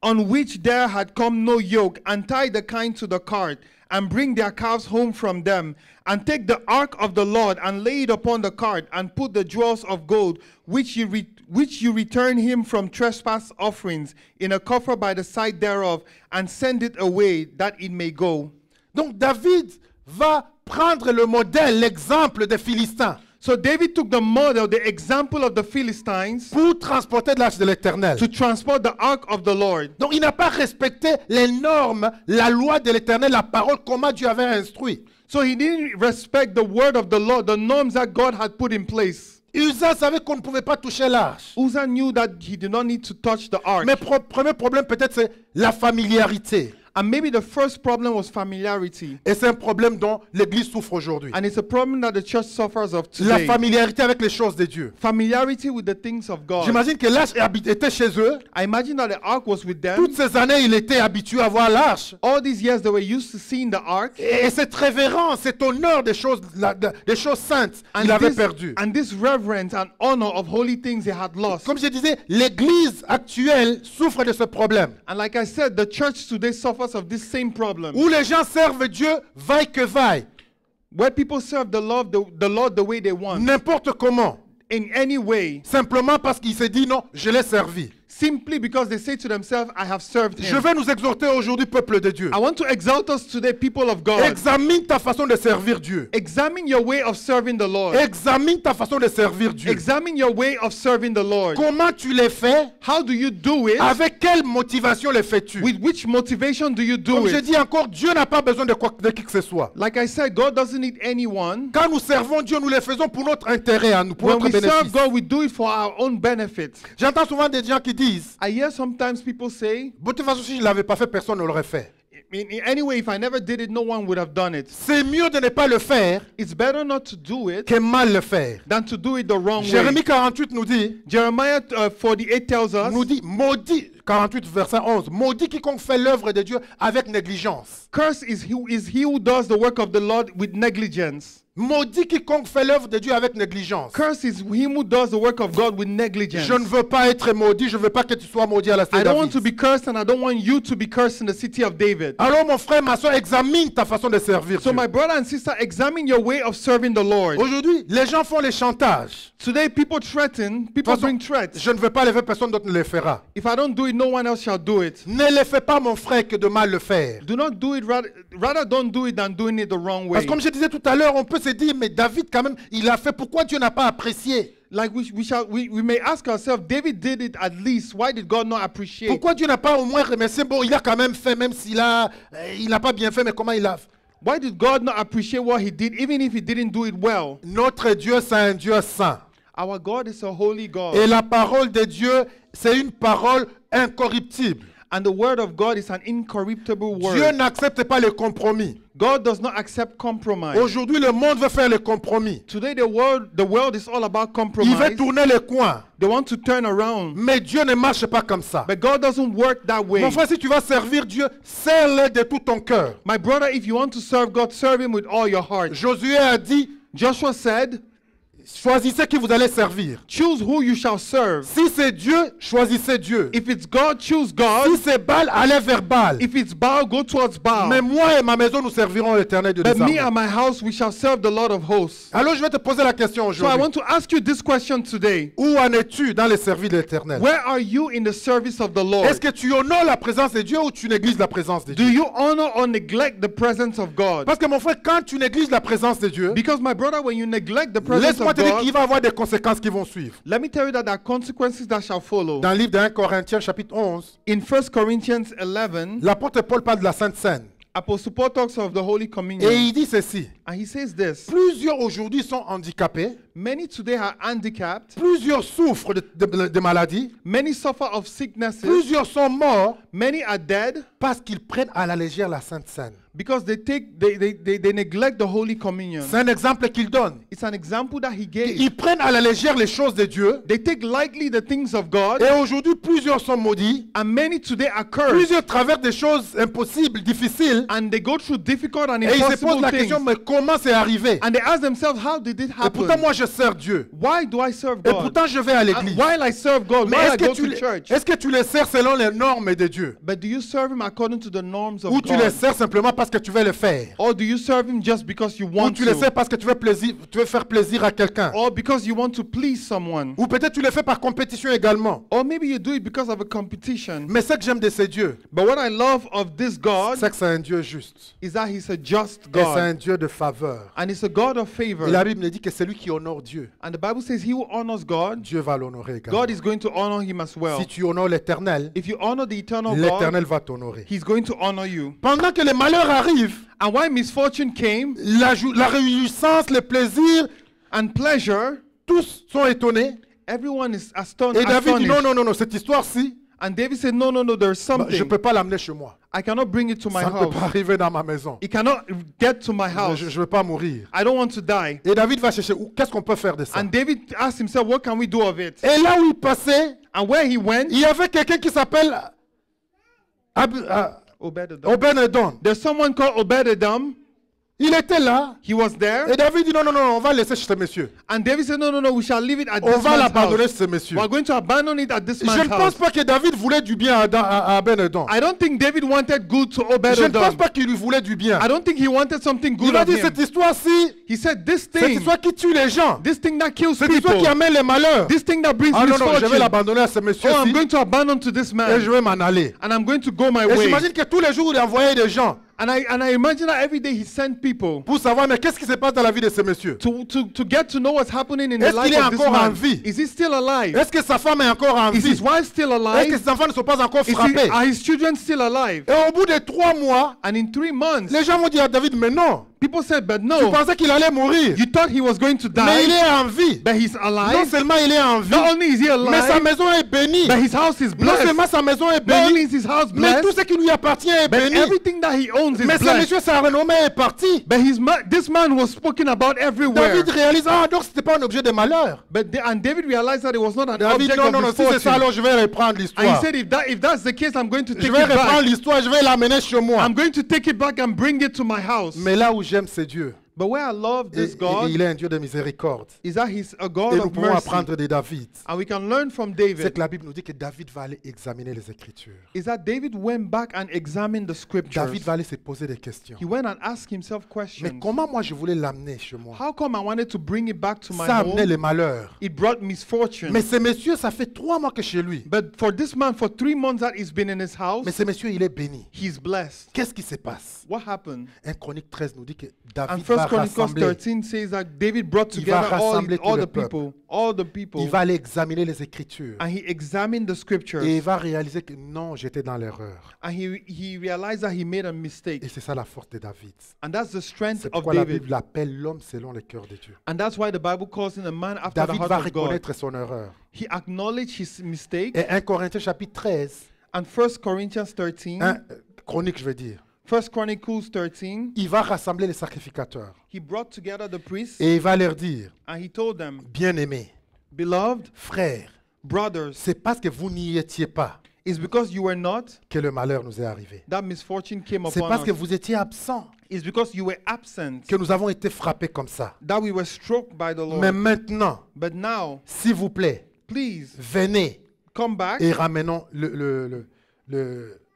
on which there had come no yoke, and tie the kine to the cart, and bring their calves home from them, and take the ark of the Lord, and lay it upon the cart, and put the jewels of gold, which you return him from trespass offerings, in a coffer by the side thereof, and send it away, that it may go. Donc David va prendre le modèle, l'exemple des Philistins So David took the model, the example of the Philistines, pour transporter l'arche de l'Éternel. to transport the ark of the Lord. Donc il n'a pas respecté les normes, la loi de l'Éternel, la parole, comment Dieu avait instruit. So he didn't respect the word of the Lord, the norms that God had put in place. Uzzah savait qu'on ne pouvait pas toucher l'arche. Uzzah knew that he did not need to touch the ark. Mais premier problème peut-être c'est la familiarité. And maybe the first problem was familiarity. Et c'est un problème dont l'Église souffre aujourd'hui. And it's a problem that the church suffers of La today. familiarité avec les choses de Dieu. Familiarity with the things of God. J'imagine que l'arche était chez eux. I imagine that the ark was with them. Toutes ces années, il était habitué à voir l'arche. All these years they were used to seeing the ark. Et cette révérence, cet honneur des choses saintes, il avait perdu. And this reverence and honor of holy things they had lost. Comme je disais, l'Église actuelle souffre de ce problème. And like I said, the church today suffers of this same problem. Où les gens servent Dieu, vaille que vaille, Where people serve the Lord the way they want. n'importe comment. In any way. Simplement parce qu'il s'est dit non, je l'ai servi. Simply because they say to themselves, I have served Je him. vais nous exhorter aujourd'hui, peuple de Dieu. I want to exalt us today, people of God. Examine ta façon de servir Dieu. Examine your way of serving the Lord. Examine ta façon de servir Dieu. Examine your way of serving the Lord. Comment tu les fais? How do you do it? Avec quelle motivation les fais-tu? With which motivation do you do Comme je it? dis encore, Dieu n'a pas besoin de qui que ce soit. Like I said, God doesn't need anyone. Quand nous servons Dieu, nous le faisons pour notre intérêt à nous, pour When notre we serve bénéfice. God, we do it for our own benefit. J'entends souvent des gens qui disent, I hear sometimes people say, de toute façon, si je ne l'avais pas fait, personne ne l'aurait fait. anyway, if I never did it, no one would have done it. C'est mieux de ne pas le faire It's better not to do it que mal le faire. than to do it the wrong way. Jérémie 48 nous dit, Jeremiah 48 tells us, maudit, 48 verset 11, maudit quiconque fait l'œuvre de Dieu avec négligence. Curse is he who does the work of the Lord with negligence. Maudit quiconque fait l'œuvre de Dieu avec négligence. Curse is him who does the work of God with negligence. Je ne veux pas être maudit, je ne veux pas que tu sois maudit à la cité I de don't want David. to be cursed, and I don't want you to be cursed in the city of David. Alors mon frère, ma soeur, examine ta façon de servir So Dieu. my brother and sister, examine your way of serving the Lord. Aujourd'hui, les gens font les chantages. Today, people threaten, people De toute bring façon, threats. je ne veux pas les faire, personne d'autre ne les fera. If I don't do it, no one else shall do it. Ne les fais pas, mon frère, que de mal le faire. Do not do it, rather don't do it than doing it the wrong way. Parce que comme je disais tout à l'heure, on peut se dire, mais David, quand même, il a fait. Pourquoi Dieu n'a pas apprécié? Like we may ask ourselves, David did it at least. Why did God not appreciate? Pourquoi Dieu n'a pas au moins remercié? Bon, il a quand même fait, même s'il a, il n'a pas bien fait, mais comment il a fait? Why did God not appreciate what he did, even if he didn't do it well? Notre Dieu, c'est un Dieu saint. Our God is a holy God. Et la parole de Dieu, c'est une parole incorruptible. And the word of God is an incorruptible word. Dieu n'accepte pas les compromis. God does not accept compromise. Aujourd'hui, le monde veut faire les compromis. Today the world is all about Il compromise. veut tourner les coins. They want to turn around. Mais Dieu ne marche pas comme ça. But God doesn't work that way. Mon frère, si tu vas servir Dieu, sers-le de tout ton cœur. My brother, if you want to serve God, serve him with all your heart. Josué a dit, Joshua said, choisissez qui vous allez servir. choose who you shall serve. Si c'est Dieu, choisissez Dieu. If it's God, choose God. Si c'est Baal, allez vers Baal. If it's Baal, go towards Baal. Mais moi et ma maison, nous servirons l'Éternel de But me désormais. and my house, we shall serve the Lord of hosts. Alors je vais te poser la question So I aujourd'hui. want to ask you this question today. Où en es-tu dans les services de l'Éternel? Where are you in the service of the Lord? Est-ce que tu honores la présence de Dieu ou tu négliges la présence de Do Dieu? you honor or neglect the presence of God? Parce que mon frère, quand tu négliges la présence de Dieu, Because my brother, when you neglect the presence laisse-moi of te dire qu'il God, va y avoir des conséquences qui vont suivre. let me tell you that there are consequences that shall follow. Dans le livre de 1 Corinthiens chapitre 11, In 1 Corinthians 11, l'apôtre Paul parle de la Sainte Seine. Apostle Paul talks of the Holy Et Communion. il dit ceci. And he says this. Plusieurs aujourd'hui sont handicapés. Many today are handicapped. Plusieurs souffrent de maladies. Many suffer of sicknesses. Plusieurs sont morts Many are dead parce qu'ils prennent à la légère la Sainte Seine. because they neglect the Holy Communion. C'est un exemple qu'il donne. It's an example that he gave. Ils prennent à la légère les choses de Dieu. They take lightly the things of God. Et aujourd'hui, plusieurs sont maudits. And many today are cursed. Plusieurs traversent des choses impossibles, difficiles. And they go through difficult and Et ils se posent impossible la things. question, mais comment c'est arrivé? And they ask themselves, how did it Et pourtant, happen? moi, je sers Dieu. Why do I serve Et God? pourtant, je vais à And l'église. while I serve God, Mais while I go to church. est-ce que tu les sers selon les normes de Dieu? But do you serve Him according to the norms of Ou tu les God? sers simplement parce que tu veux le faire? Or do you serve Him just because you Ou want tu le sers to? parce que tu veux faire plaisir à quelqu'un? Or because you want to please someone? Ou peut-être tu le fais par compétition également. Or maybe you do it because of a competition. Mais ce que j'aime de ce Dieu, But what I love of this God c'est que c'est un Dieu juste. is that He's a just Et c'est un God. Dieu de faveur. And He's a God of favor. Et la Bible nous dit que celui qui honore Dieu, And the Bible says He who honors God, Dieu va l'honorer également. God is going to honor Him as well. Si tu honores l'Éternel, If you honor the eternal God, l'Éternel va t'honorer. He's going to honor you. Pendant que les malheurs arrivent, And while misfortune came la réjouissance, le plaisir, and pleasure, tous sont étonnés. everyone is Et David dit non, astonished. non, non, non, cette histoire-ci, And David said, no, no, no, there's je ne something. peux pas l'amener chez moi. I cannot bring it to my Ça ne peut house. pas arriver dans ma maison. It cannot get to my house. Je ne veux pas mourir. I don't want to die. Et David va chercher, qu'est-ce qu'on peut faire de ça? And David asked himself, what can we do of it? Et là où il passait, And where he went, il y avait quelqu'un qui s'appelle Obed-Edom. Obed-Edom. There's someone called Obed-Edom. Il était là. He was there. Et David dit non, non, non, on va laisser chez ce monsieur. And David said, no, no, no, we shall leave it at On this va man's l'abandonner house. chez ce monsieur. We're going to abandon it at this Je man's ne pense house. pas que David voulait du bien à Obed-Edom. I don't think David wanted good to Je ne pense Obed-Edom. pas qu'il lui voulait du bien. I don't think he wanted something good Il a of dit him. cette histoire-ci, He said, this cette thing, histoire qui tue les gens, this thing that kills cette histoire qui people, amène les malheurs. this thing that brings Ah non, non, je vais misfortune. l'abandonner à ce Oh, I'm monsieur-ci going to abandon to this et je man. vais m'en aller. And I'm going to go my Et way. j'imagine que tous les jours, il envoyait des gens And I imagine that every day he sent people pour savoir, mais qu'est-ce qui se passe dans la vie de ce monsieur? to get to know what's happening in the Est-ce life qu'il est of this encore en man. vie? Is he still alive? Est-ce que sa femme est encore en Is vie? his wife still Est-ce que alive? ses enfants ne sont pas encore Is frappés? are his children still alive? Et au bout de 3 mois, And in 3 months, les gens vont dire à David, mais non, people said, but tu no, pensais qu'il allait mourir. you thought he was going to Mais il die, est en vie. but he's Non alive. seulement il est en vie, Not only is he mais sa alive, maison est bénie. but his house is Non blessed. seulement sa maison est Not only bénie, is his house mais tout blessed, ce qui lui appartient est but béni. everything that he owns is Mais ce blessed. monsieur, sa renommée est partie. But this man was spoken about everywhere. David réalise, ah donc c'était pas un objet de malheur. And David realized that it was not an David, object non, of non, non, si c'est ça, misfortune. alors je vais reprendre And he l'histoire. said, if that's the case, I'm going to Je take vais it reprendre back. l'histoire, je vais l'amener chez moi. I'm going to take it back and bring it to my house. Mais là où j'aime, c'est Dieu. But where I love Et, this God il est un Dieu de miséricorde. is that He's a Et God nous of pouvons mercy. apprendre de David. And we can learn from C'est David. que la Bible nous dit que David va aller examiner les Écritures. Is that David went back and examined the scriptures. David va aller se poser des questions. He went and asked himself Mais questions. comment moi je voulais l'amener chez moi? How come I wanted to bring it back to my Ça amenait home? les malheurs. It brought misfortune. Mais ce monsieur, ça fait 3 mois que chez lui. But for this man, for 3 months that he's been in his house, Mais ce monsieur, il est béni. he's blessed. Qu'est-ce qui se passe? What happened? 1 Chronique 13 nous dit que And David va 1 Chronicles rassembler. 13 says that David brought Il va together rassembler tout all le the people, all the people, Il va aller examiner les Écritures. and he examined the scriptures, Et il va réaliser que non, j'étais dans l'erreur. and he realized that he made a mistake. Et c'est ça la force de David. And that's the strength C'est of pourquoi la David. Bible l'appelle l'homme selon le cœur de Dieu. And that's why the Bible calls him a man after the David heart va of God. reconnaître son erreur. He acknowledged his mistake. Et 1 Corinthiens chapitre 13, And 1 Corinthians 13, 1 Chronique je veux dire, 1 Chronicles 13, il va rassembler les sacrificateurs. he brought together the priests Et il va leur dire, and he told them, bien-aimés, beloved frères, brothers, c'est parce que vous n'y étiez pas it's because you were not que le malheur nous est arrivé. that misfortune came C'est upon parce que us. vous étiez absents It's because you were absent que nous avons été frappés comme ça. that we were struck by the Lord. Mais maintenant, But now, s'il vous plaît, please venez come back et ramenons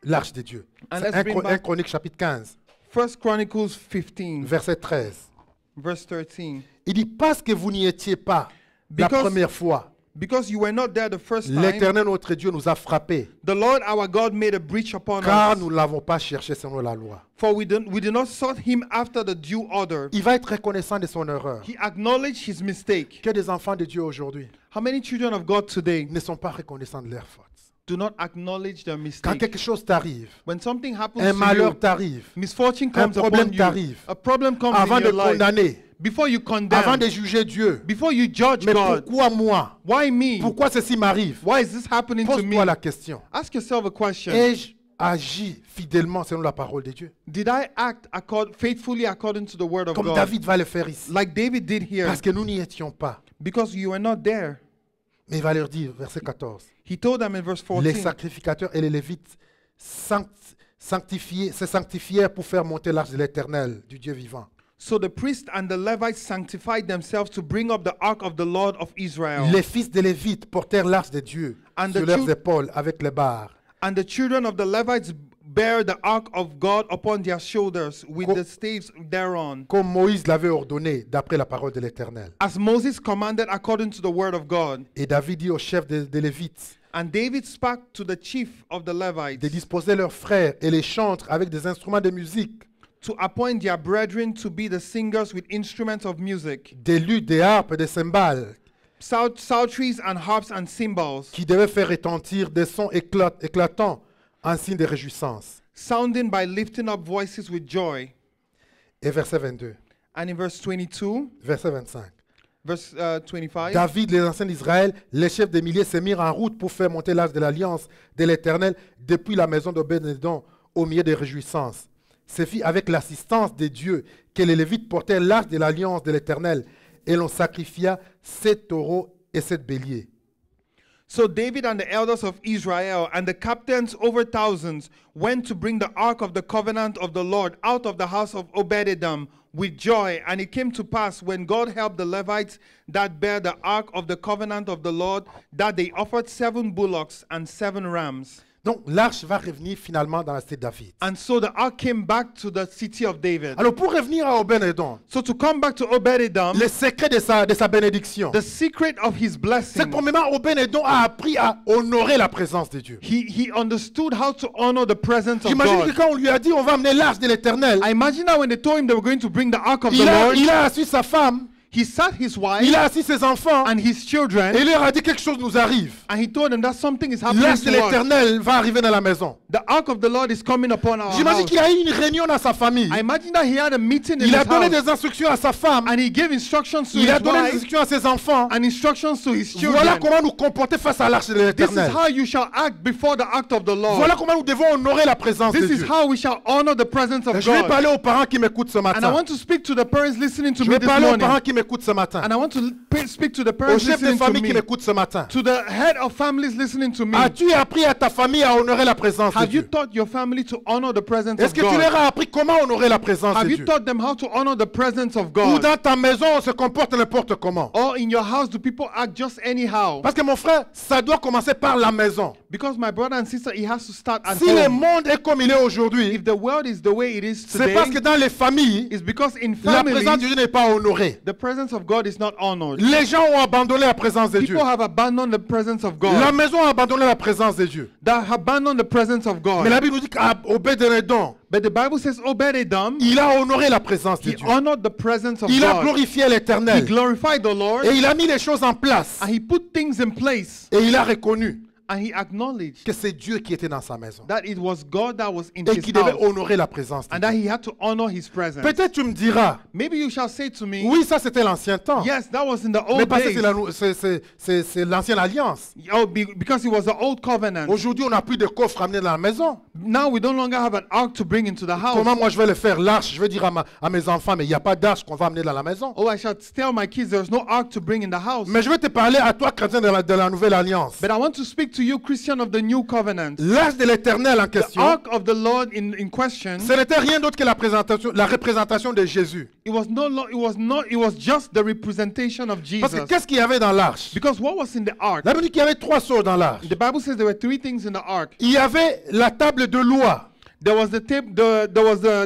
l'arche de Dieu. And C'est let's 1 bring back- Chronique chapitre 15, 1 Chronicles 15, verset 13. verse 13. Il dit, parce que vous n'y étiez pas la Because- première fois, Because you were not there the first time, l'Éternel notre Dieu nous a frappés, the Lord our God made a breach upon car us. nous ne l'avons pas cherché selon la loi. For we did not sought him after the due order. Il va être reconnaissant de son erreur. He acknowledged his mistake. Que des enfants de Dieu aujourd'hui How many children of God today ne sont pas reconnaissants de leurs fautes. do not acknowledge their Quand mistake. quelque chose t'arrive, When something happens un to malheur you, t'arrive, misfortune un comes problème upon you, t'arrive, a problem comes avant in de your life, condamner, before you avant condemn, de juger Dieu, before you judge mais God, pourquoi moi? why me? Pourquoi ceci m'arrive? Why is this happening to me? Pose-toi la question. Ask yourself a question. Ai-je agi fidèlement selon la parole de Dieu? Did I act faithfully according to the word of Comme God? David va le faire ici. Like David did here, Parce que nous n'y étions pas. because you were not there. Mais il va leur dire, verset 14, He told them in verse les 14, sacrificateurs et les Lévites se sanctifièrent pour faire monter l'arche de l'Éternel, du Dieu vivant. so the priests and the Levites sanctified themselves to bring up the ark of the Lord of Israel. Les fils de Lévites portèrent l'arche de Dieu And sur the leurs chil- épaules avec les barres. And the children of the Levites bear the ark of God upon their shoulders with Co- the staves thereon, Comme Moïse l'avait ordonné d'après la parole de l'Éternel. as Moses commanded according to the word of God. Et David dit au chef des Lévites And David spake to the chief of the de Levites disposer leurs frères et les chantres avec des instruments de musique, to appoint their brethren to be the singers with instruments of music, des luttes, des harpes, des cymbales, psalteries and harps and cymbals, qui devaient faire retentir des sons éclatants en signe de réjouissance. sounding by lifting up voices with joy. Et verset 22, And in verse 22, verset 25. verse 25, David, les anciens d'Israël, les chefs des milliers se mirent en route pour faire monter l'arche de l'Alliance de l'Éternel depuis la maison d'Obed-Édom au milieu des réjouissances. Ce fit avec l'assistance de Dieu que les Lévites portèrent l'arche de l'Alliance de l'Éternel et l'on sacrifia 7 taureaux et 7 béliers. So David and the elders of Israel and the captains over thousands went to bring the ark of the covenant of the Lord out of the house of Obed-Edom with joy. And it came to pass, when God helped the Levites that bear the ark of the covenant of the Lord, that they offered 7 bullocks and 7 rams. Donc l'arche va revenir finalement dans la cité de David. And so the ark came back to the city of David. Alors pour revenir à Obed-Édom, So to come back to Obed-Edom, le secret de sa bénédiction, the secret of his c'est blessing, que premièrement Obed-Édom a appris à honorer la présence de Dieu. he understood how to honor the presence of J'imagine que God. quand on lui a dit on va amener l'arche de l'Éternel, I imagine that when they told him they were going to bring the ark of the il Lord, a assis sa femme, he sat his wife il a assis ses enfants and his children, et il leur a dit quelque chose nous arrive. and he told them that something is happening L'arche de to us. l'Éternel va arriver dans la maison. The ark of the Lord is coming upon our J'imagine house. qu'il a eu une réunion dans sa famille. I imagine that he had a meeting in Il a his donné house, des instructions à sa femme. and he gave instructions to Il a his donné des wife instructions à ses enfants. and instructions to his Voilà children. comment nous comporter face à l'arche de This is l'Éternel. how you shall act before the ark of the Lord. Voilà comment nous devons honorer la présence de This is Dieu. how we shall honor the presence of Je vais God. parler aux parents qui m'écoutent ce And I matin. want to speak to the parents listening to Je me vais this parler aux morning. parents qui m'écoutent ce matin. And I want to speak to the Aux parents chefs de listening to famille qui me. m'écoutent ce matin. To the head of families listening to me. As-tu appris à ta famille à honorer la présence de Have you Dieu? taught your family to honor the presence Est-ce of que tu leur God? as appris comment honorer la présence Have de you Dieu? taught them how to honor the presence of Ou God? dans ta maison, on se comporte n'importe comment? Or in your house, do people act just anyhow? Parce que mon frère, ça doit commencer par la maison. Because my brother and sister, it has to start at Si le home. monde est comme il est aujourd'hui, If the world is the way it is c'est parce today, que dans les familles, it's because in la présence de families, Dieu n'est pas honorée. the presence of God is not honored. Les gens ont abandonné la présence de Dieu. People have abandoned the presence of La God. maison a abandonné la présence de Dieu. That have abandoned the presence of Mais God. la Bible nous dit qu'Obed-Édom, But the Bible says Obed-Edom, il a honoré la présence de he Dieu. honored the presence of Il a God. glorifié He l'Éternel. glorified the Lord, Et il a mis les choses en place. and he put things in place, Et il a reconnu and he acknowledged que c'est Dieu qui était dans sa maison. that it was God that was in Et his qui devait house, honorer la présence de and Dieu. that he had to honor his presence. Peut-être tu me diras, Maybe you shall say to me, oui, ça c'était l'ancien temps. yes, that was in the Mais old parce que days. c'est l'ancienne alliance. Oh, because it was the old covenant. Aujourd'hui, on n'a plus de coffre amené dans la maison. Now we no longer have an ark to bring into the house. Comment moi je vais le faire? L'arche, je vais dire à mes enfants, mais il n'y a pas d'arche qu'on va amener dans la maison. Oh, I shall tell my kids there's no ark to bring in the house. Mais je vais te parler à toi, chrétien de la nouvelle alliance. But I want to speak to you, Christian of the new covenant. L'arche de l'Éternel en The question, ark of the Lord in question, ce n'était rien d'autre que la représentation de Jésus. it was just the representation of Parce que Jesus. qu'est-ce qu'il y avait dans l'arche? Because what was in the ark? La Bible dit qu'il y avait 3 choses dans l'arche. The Bible says there were 3 things in the ark. Il y avait la table de loi There was the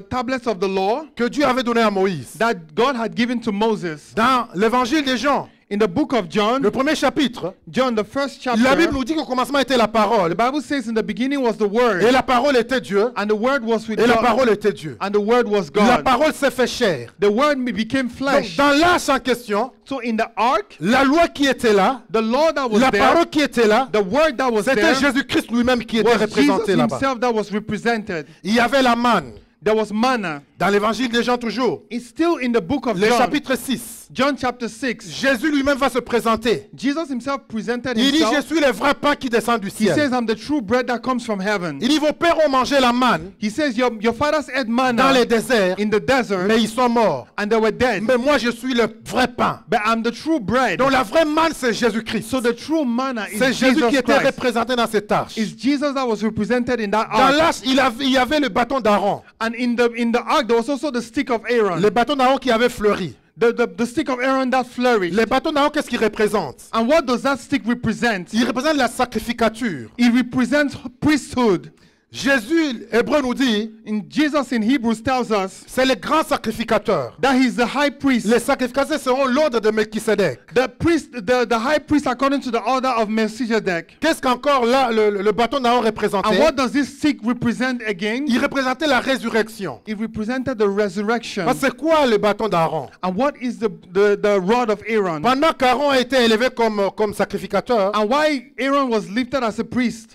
tablets of the law que Dieu avait donnée à Moïse. that God had given to Moses. Dans l'évangile de Jean, In the book of John, le premier chapitre, John, the first la chapter, Bible nous dit qu'au commencement était la parole. the Bible says in the beginning was the Word, Et la parole était Dieu. and the Word was with Et la God, parole était Dieu. and the Word was La God. parole s'est fait chair. The Word became Donc, flesh. dans l'arche en question, So in the ark, la loi qui était là, the law that was la there, parole qui était là, the Word that was c'était there, Jésus-Christ lui-même qui était was Jesus représenté là-bas. himself that was represented. Il y avait la manne. There was manna. Dans l'évangile des Jean toujours, It's still in the book of le John. chapitre 6, John chapter 6. Jésus lui-même va se présenter. Jesus himself presented Il dit, je himself. suis le vrai pain qui descend du He says, ciel. I'm the true bread that comes from heaven. Il dit, vos pères ont mangé la manne He says, your fathers ate dans manna les déserts, in the desert, mais ils sont morts. and they were dead. Mais moi, je suis le vrai pain. But I'm the true bread. Donc la vraie manne, c'est Jésus-Christ. So the true manna C'est is Jésus Jesus qui était Christ. représenté dans cette arche. It's Jesus that was represented in that Dans ark. l'arche, il y avait le bâton d'Aaron. And in the ark, there was also the stick of Aaron. Le bâton d'Aaron qui avait fleuri. The stick of Aaron that flourished. Le bâton d'Aaron, qu'est-ce qu'il représente? And what does that stick represent? Il représente la sacrificature. It represents priesthood. Jésus, Hébreu nous dit, Jesus in Hebrews tells us c'est le grand sacrificateur. that he's the high priest. Les sacrificateurs seront l'ordre de Melchisedec. The high priest according to the order of Melchizedek. Qu'est-ce qu'encore là le bâton d'Aaron And représentait? what does this stick represent again? Il représentait la résurrection. It represented the resurrection. Parce que c'est quoi le bâton d'Aaron? And what is the rod of Aaron? Pendant qu'Aaron a été élevé comme sacrificateur, And why Aaron was lifted as a priest?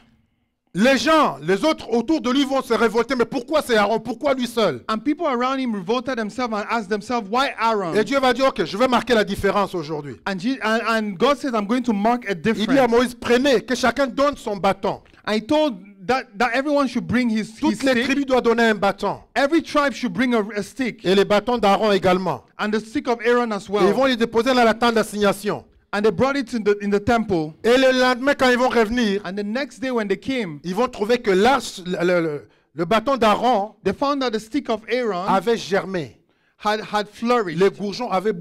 les gens, les autres autour de lui vont se révolter. Mais pourquoi c'est Aaron? Pourquoi lui seul? And people around him revolted themselves and asked themselves, why Aaron? Et Dieu va dire, ok, je vais marquer la différence aujourd'hui. And God says, I'm going to mark a Il dit à difference. Moïse, prenez, que chacun donne son bâton. I told that everyone should bring his Toutes les stick. tribus doivent donner un bâton. Every tribe should bring a stick. Et les bâtons d'Aaron également. And the stick of Aaron as Et ils well. vont les déposer dans la tente d'assignation. And they brought it in the temple. Et le lendemain, quand ils vont revenir, And the next day when they came, ils vont trouver que l'arche, le bâton d'Aaron they found that the stick of Aaron avait germé. had flourished. Les gourjons avaient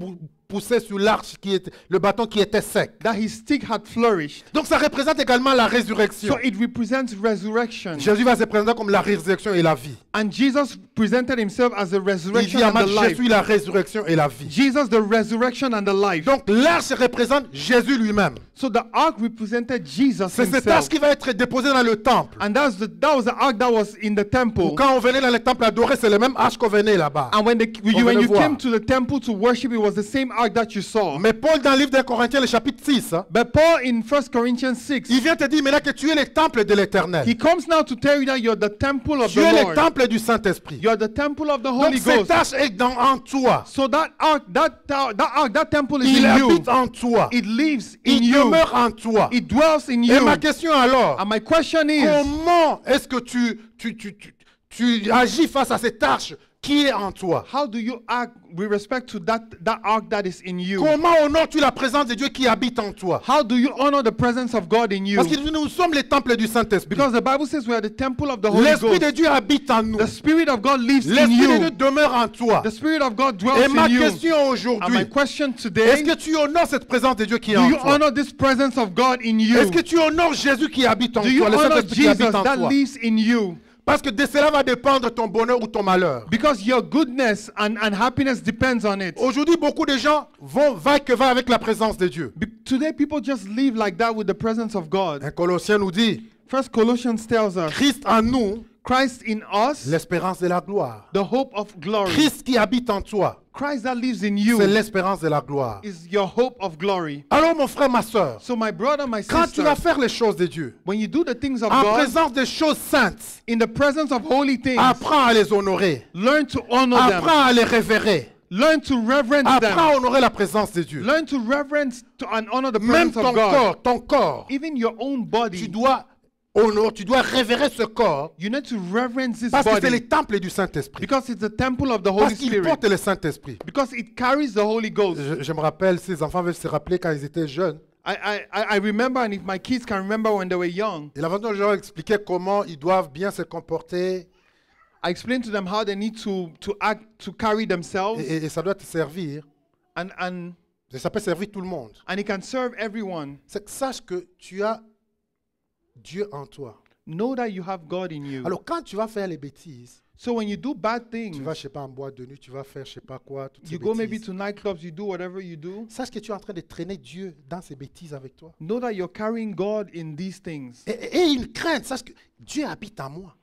poussé sur l'arche, le bâton qui était sec. That his stick had flourished. Donc ça représente également la résurrection. So it represents resurrection. Jésus va se présenter comme la résurrection et la vie. And Jesus presented himself as the Il resurrection dit à and the Marc, je life. suis la résurrection et la vie. Jesus, the resurrection and the life. Donc l'arche représente Jésus lui-même. So the ark represented Jesus C'est cette arche himself. qui va être déposée dans le temple. And that was the ark that was in the temple. Quand on venait dans le temple adorer, c'est le même arche qu'on venait là-bas. And when you venait voir. came to the temple to worship, it was the same ark that you saw. Mais Paul, dans le livre des Corinthiens, le chapitre 6, But Paul in 1 Corinthians 6, il vient te dire maintenant que tu es le temple de l'Éternel. he comes now to tell you that you're the temple of Tu the es le Lord. temple du Saint-Esprit. You're the temple of the Donc Holy cette Ghost. arche est en toi. So that ark, that temple is Il in you. habite en toi. It lives in Il you. demeure en toi. It dwells in Et you. ma question alors, And my question is, comment est-ce que tu agis face à cette arche qui est en toi? how do you act with respect to that ark that is in you? Comment honores-tu la présence de Dieu qui habite en toi? How do you honor the presence of God in you? Parce que nous sommes les temples du Saint-Esprit. Because the Bible says we are the temple of the Holy L'Esprit de Ghost. Dieu habite en nous. The Spirit of God lives in L'Esprit de Dieu you. demeure en toi. The Spirit of God Et dwells ma in you. question And aujourd'hui, my question est-ce today, que tu honores cette présence de Dieu qui est do en you toi? honor this presence of God in you? Est-ce que tu honores Jésus qui habite en Do you toi, le honor Saint-Esprit qui Jesus habite en that toi? lives in you? Parce que de cela va dépendre ton bonheur ou ton malheur. Because your goodness and happiness depends on it. Aujourd'hui, beaucoup de gens vont va avec la présence de Dieu. Today, people just live like that with the presence of God. Un Colossien nous dit, First Colossians tells us, Christ en nous, Christ in us, l'espérance de la gloire. the hope of glory. Christ qui habite en toi, Christ that lives in c'est you l'espérance de la gloire. is your hope of glory. Alors mon frère, ma soeur, So my brother, my quand tu vas sister, faire les choses de Dieu, when you do the things of en God, présence des choses saintes, in the presence of holy things, apprends à les honorer. learn to honor them. Apprends à les révérer. Learn to reverence Apprends them. à honorer la présence de Dieu. Learn to reverence and honor the Même presence of God. ton corps, Even your own tu body, dois honorer, tu dois révérer ce corps you need to reverence this parce que c'est body le temple du Saint-Esprit. because it's the temple of the Parce Holy qu'il Spirit. porte le Saint-Esprit. Because it carries the Holy Ghost. Je me rappelle, ces enfants veulent se rappeler quand ils étaient jeunes. I remember, and if my kids can remember when they were young, Et la façon dont je leur expliquais comment ils doivent bien se comporter I explained to them how they need to act, to carry themselves, et ça doit te servir. and Et ça peut servir tout le monde. it can serve everyone. C'est que sache que tu as Dieu en toi. Know that you have God in you. Alors quand tu vas faire les bêtises, So when you do bad things, Tu vas, je sais pas, en boîte de nuit, tu vas faire, je sais pas quoi, toutes ces you go maybe bêtises. to nightclubs, you do whatever you do. Sache que tu es en train de traîner Dieu dans ces bêtises avec toi. Know that you're carrying God in these things. Et une crainte, sache que Dieu habite en moi.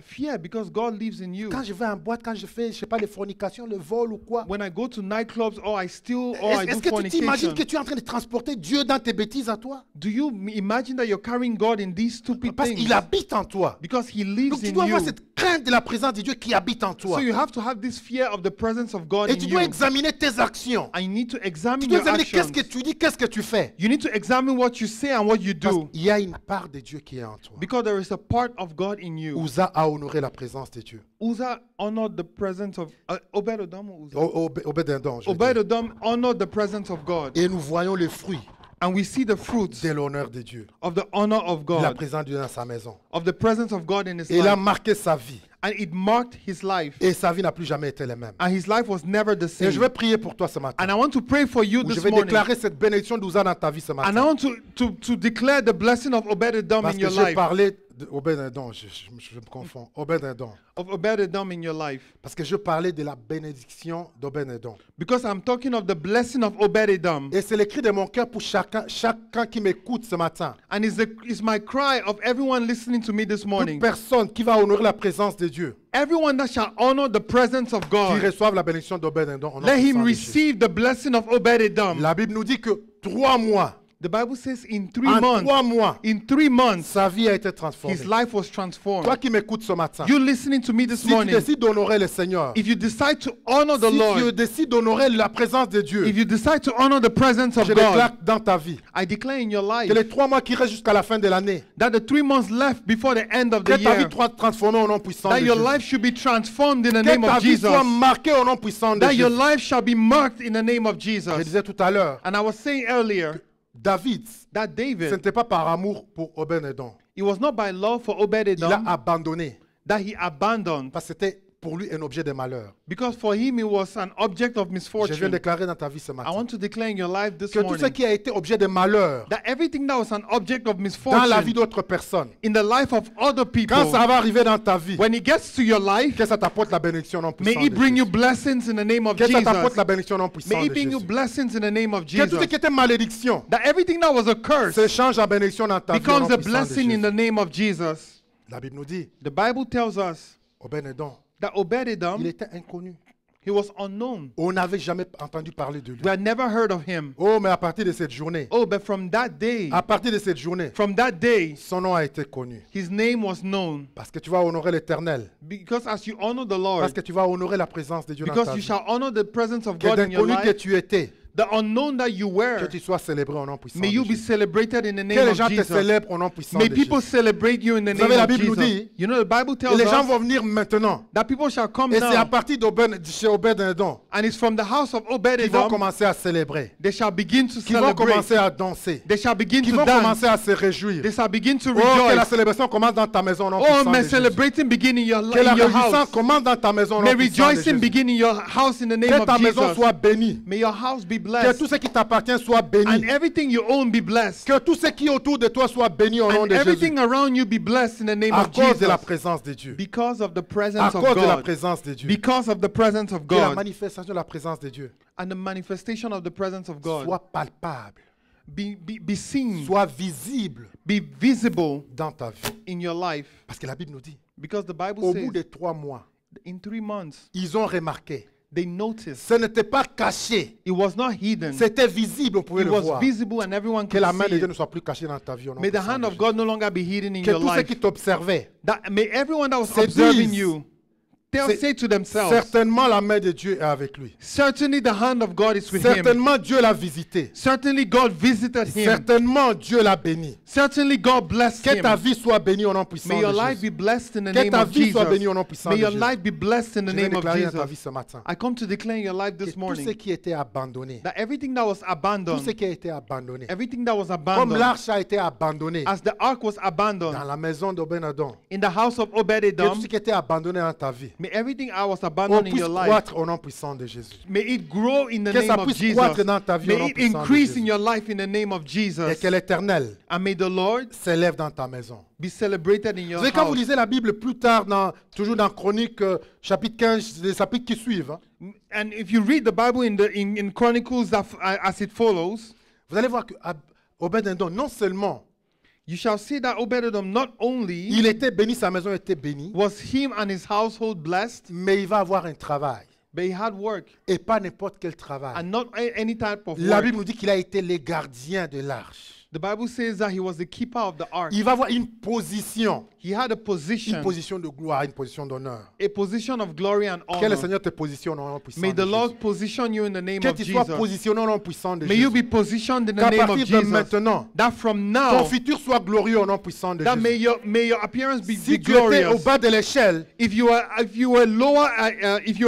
Fear because God lives in you. Quand je vais en boîte, quand je fais, je sais pas, les fornications, le vol ou quoi. When I go to nightclubs or I steal or I Est-ce do que tu t'imagines fornication, que tu es en train de transporter Dieu dans tes bêtises à toi? do you imagine that you're carrying God in these stupid Parce things? qu'il habite en toi. Because He lives Donc tu in dois avoir you. cette crainte de la présence de Dieu qui habite en toi. So you have to have this fear of the presence of God Et in tu you. dois examiner tes actions. I need to Tu examine dois your examiner qu'est-ce actions. que tu dis, qu'est-ce que tu fais. You need to examine what you say and what you Parce do. qu'il y a une part de Dieu qui est en toi. Because there is a part of God in you. Uza a honoré la présence de Dieu. Uzzah honored the presence of Obed-Edom. Or Uzzah? Obed-Edom, je dis. Obed-Edom honored the presence of God. Et nous voyons les fruits And we see the fruits de l'honneur de Dieu. of the honor of La God, présence de Dieu dans sa maison. of the presence of God in his Et il a life. marqué sa vie. And it marked his life. Et sa vie n'a plus jamais été la même. And his life was never the Et je same. vais prier pour toi ce matin. And I want to pray for you Où je this vais morning. déclarer cette bénédiction d'Uza dans ta vie ce And matin. I want to declare the blessing of Obed-Edom Parce in que your j'ai life. parlé d'Obed-Edom, je me confonds. Obed-Edom. Of Obed-Edom in your life. Parce que je parlais de la bénédiction d'Obed-Edom. Because I'm talking of the blessing of Obed-Edom. Et c'est le cri de mon cœur pour chacun qui m'écoute ce matin. And it's my cry of everyone listening to me this Toute morning. personne qui va honorer la présence de Dieu, Everyone that shall honor the presence of qui God, reçoive la bénédiction d'Obed-Edom, au nom let puissant him de Jésus. receive the blessing of Obed-Edom. La Bible nous dit que 3 mois, The Bible says in 3 en months, 3 mois, in 3 months, sa vie a été transformée. his life was transformed. Toi qui m'écoutes ce matin, You listening to me this si tu morning, décides d'honorer le Seigneur, if you decide to honor the si tu Lord, décides d'honorer la présence de Dieu, if you decide to honor the presence of je déclare God, dans ta vie I declare in your life que les 3 mois qui restent jusqu'à la fin de l'année, that the 3 months left before the end of que the ta vie year, soit transformée au nom puissant de that your Jésus. life should be transformed in the Que name ta of vie Jesus. soit marquée au nom puissant de That your Jésus. life shall be marked in the name of Je Jesus. disais tout à l'heure, And I was saying earlier David, that ce David, n'était pas par amour pour Obed-Edom. it was not by love for Il a Obed-Edom abandonné that he abandoned, parce que c'était pour lui un objet de malheur. because for him it was an object of Je viens misfortune. déclarer dans ta vie ce I matin want to declare in your life this que tout ce morning qui a été objet de malheur that everything that was an object of dans la vie misfortune d'autres personnes, in the life of other people, quand ça va arriver dans ta vie, when it gets to your life, que ça t'apporte la bénédiction non may puissante it de bring you Jésus. blessings in the name of Que ça t'apporte Jesus. la bénédiction non puissante May de it bring you Jésus. blessings in the name of Que tout ce Jesus. qui était malédiction That everything that was a se curse change en bénédiction dans ta vie au nom becomes a puissant de blessing in Jésus. the name of Jesus. La Bible nous dit, The Bible tells us Obed-Edom, that il Obed-Edom, était inconnu. he was unknown. On n'avait jamais entendu parler de lui. We had never heard of him. Oh, mais à partir de cette journée, Oh, but from that day, from that day, son nom a été connu. his name was known. Parce que tu vas honorer l'Éternel. Because as you honor the Parce Lord, que tu vas honorer la présence de Dieu dans because ta you vie. shall honor the presence of Que God in your d'inconnu que life, tu étais, the unknown that you que were, tu sois célébré au nom puissant may de you be Jésus. celebrated in the Que name les of gens te Jesus. célèbrent au nom puissant May de people Jésus. celebrate you in the Vous savez, name la of Bible nous Jesus. dit, You know, the Bible Et tells les gens us vont venir maintenant. that people shall come Et c'est à now, partir chez Obed-Edom and it's from the house of qu'ils vont Obed-Edom, commencer à célébrer. they shall begin to Qu'ils vont celebrate. commencer à danser. They shall begin Qu'ils to vont dance. commencer à se réjouir. They shall begin to Oh, que la rejoice. célébration commence dans ta maison au nom Oh, puissant de may Jésus. celebrating begin in your, Que la in your réjouissance house. commence dans ta maison au nom May puissant de rejoicing Jésus. begin in your house in the name Que ta of maison Jesus. soit bénie. May your house be Que blessed. tout ce qui t'appartient soit béni. And everything you own be blessed. Que tout ce qui est autour de toi soit béni au nom And de Jésus. everything around you be blessed in the name À of cause de la Jesus. présence de Dieu. Because of the À presence of cause de la God. présence de Dieu. Because of the presence of Que la God. manifestation de la présence de Dieu And the manifestation of the presence of God. soit palpable, Be seen. soit visible Be visible dans ta vie. in your life. Parce que la Bible nous dit, Because the Bible au bout de says 3 mois, in 3 months, ils ont remarqué. they noticed. Ce n'était pas caché, It was not hidden. c'était visible, on pouvait It le was voir. visible and everyone Que la could main see de Dieu it. ne soit plus cachée dans ta vie. au nom May the puissant hand de of Jésus. God no longer be hidden in Que your tous ceux life. qui t'observaient, May everyone that was se observing disent, you C'est- say to themselves, certainement la main de Dieu est avec lui. certainly the hand of God is with him. Certainement Dieu l'a visité. Certainly God visited him. Certainement Dieu l'a béni. Certainly God blessed Que ta him. vie soit bénie au nom puissant May de your life Jésus. be blessed in the Que name ta of vie soit bénie au Jesus. nom puissant May de your Jésus. life be blessed in the Je vais name of déclarer dans ta vie Jesus. ce matin I come to declare in your life que this tout ce morning qui était abandonné, that everything that was tout ce abandoned, qui a été abandonné, everything that was comme abandoned, l'arche a été abandonnée as the ark was dans abandoned la maison d'Obed-Edom, in the house of que tout Obed-Edom, ce qui était abandonné dans ta vie, May everything I was on abandoning in puisse your life, croître au nom puissant de Jésus. may it grow in the Que name ça of puisse Jesus. croître dans ta vie au nom May it puissant de increase in Jésus. your life in the name of Et Jesus. que l'Éternel And may the Lord s'élève dans ta maison. be celebrated in Vous your savez, quand vous house. lisez la Bible plus tard, toujours dans Chroniques, chapitre 15, les chapitres qui suivent, hein, And if you read the Bible in Chronicles as it follows, vous allez voir que Obed-Edom, non seulement you shall see that Obed-Edom not only il était béni, sa maison était bénie, was him and his household blessed, mais il va avoir un travail. but he had work, Et pas n'importe quel travail. and not any type of La work. Bible nous dit qu'il a été le gardien de l'arche. The Bible says that he was the keeper of the ark. Il va avoir une position He had a position de gloire, une position d'honneur. of glory and Que le honor. Seigneur te positionne au nom puissant May de the Lord Jésus. position you in the name Que of tu sois Jesus. positionné au nom puissant de May you Jésus. be positioned in the Qu'à name of partir de Jesus. maintenant, That from ton now, futur soit glorieux au nom puissant de that may Jésus. your appearance be Si tu étais au glorious. bas de l'échelle, If you are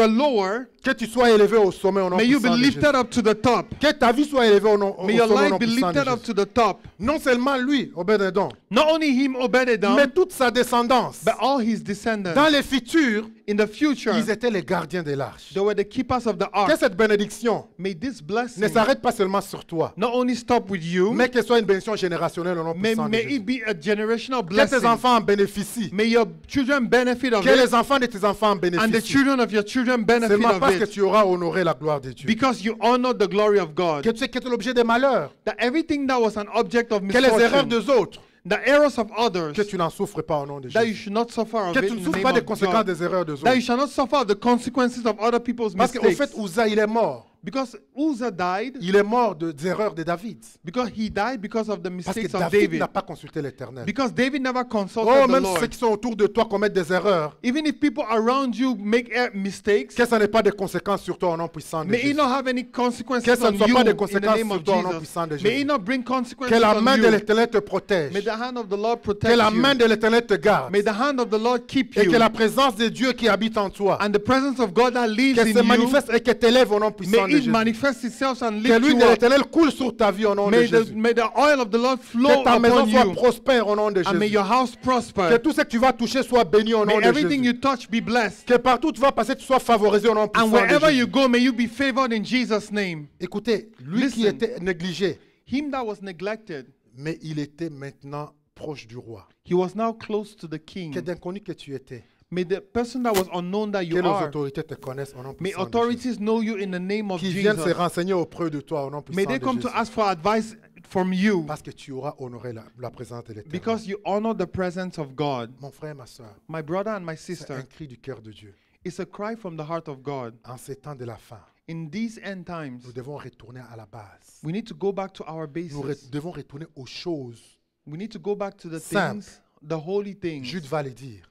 lower, que tu sois élevé au sommet au nom may you be puissant de Jésus. lifted up to the top. Que ta vie soit élevée au May your sommet au life nom be puissant de lifted up Jésus. to the top. Non seulement lui, Obed-Edom, Not only him, mais Obed-Edom, toute sa descendance. but all his descendants. Dans le futur, In the future, ils étaient les gardiens de l'arche. they were the keepers of the Que ark. cette bénédiction May this ne blessing s'arrête pas seulement sur toi, not only stop with you, mais qu'elle soit une bénédiction générationnelle au nom may puissant de Jésus. it be a generational Que tes blessing. enfants en bénéficient. May your children benefit of Que it, les enfants de tes enfants en and the bénéficient. children of your children benefit Seulement of parce que it, tu auras honoré la gloire de Dieu. because you honor the glory of God. Que tu sais que tu es l'objet des malheurs. That everything that was an object of Que les erreurs misfortune, des autres, the errors of others, que tu n'en souffres pas au nom de that you Jésus. should not suffer of Que it tu ne in the souffres name pas des of conséquences God. des erreurs des That you autres. shall not suffer of the consequences of other people's Parce qu'au fait, mistakes. Uzzah, il est mort. Because Uzzah died, Il est mort des erreurs de David. because he died because of the Parce que mistakes of David David. n'a pas consulté l'Éternel. Because David never consulted Oh, the même ceux Lord. qui sont autour de toi commettent des erreurs, Even if people around you make mistakes, que ça n'ait pas de conséquences sur toi au nom puissant de may it Jésus. not have any consequences Que ça on ne soit you pas de in the conséquences name sur of toi au nom Jesus. puissant de May Jésus. it not bring consequences Que la on main de you. l'Éternel te protège. May the hand of the Lord Que protect la main you. de l'Éternel te garde. May the hand of the Lord keep Et you. que la présence de Dieu qui habite en toi, And the presence of God that lives qu'elle in se you, manifeste et qu'elle t'élève au nom puissant may de it Jésus. manifest itself and Que lift l'huile you de up. l'Éternel coule sur ta vie au nom de Jésus. May the oil of the Lord flow Que ta maison upon soit you. prospère au nom de And may Jésus. your house Que prosper. tout ce que tu vas toucher soit béni au nom May de everything Jésus. you touch be blessed. Que partout où tu vas passer, tu sois favorisé au nom And puissant de wherever you Jésus. go, may you be favored in Jesus' name. Écoutez, lui qui Listen. était négligé, Him that was neglected, mais il était maintenant proche du roi. he was now close to the king. Quel inconnu que tu étais. May the person that was unknown that Que you les are, autorités te connaissent au nom may puissant de Jésus. authorities know you in the name of Qui viennent se Jesus. renseigner auprès de toi au nom May puissant they de come to Jésus. ask for advice from you Parce que tu auras honoré la présence de l'Éternel. because you honor the presence of God. Mon frère, ma soeur, My brother and my c'est un sister, cri du cœur de Dieu. it's a cry from the heart of God. En ces temps de la fin, In these end times, nous devons retourner à la base. we need to go back to our Nous basis. devons retourner aux choses. We need to go back to the Simple. things, the holy things. Jude va le dire.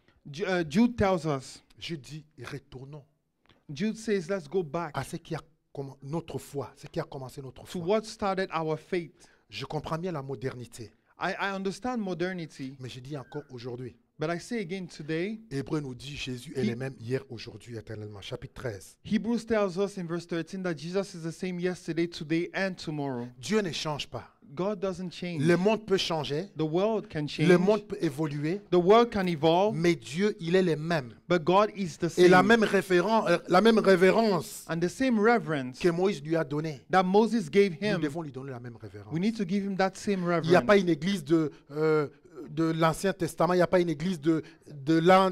Jude tells us, Jude dit, retournons Jude says, let's go back à ce qui a notre foi, ce qui a commencé notre to foi. what started our faith. Je comprends bien la modernité, I understand modernity, mais je dis encore aujourd'hui. but I say again today, Hébreu nous dit Jésus est le même hier, aujourd'hui, éternellement. Chapitre 13. Hebrews tells us in verse 13 that Jesus is the same yesterday, today, and tomorrow. Dieu ne change pas. God doesn't change. Le monde peut changer, The world can change. le monde peut évoluer, The world can evolve, mais Dieu, il est le même. but God is the Et same. la même révérence And the same reverence que Moïse lui a donnée, that Moses gave nous him, devons lui donner la même révérence. we need to give him that same Il n'y a reverence. pas une église de l'Ancien Testament, il n'y a pas une église de l'an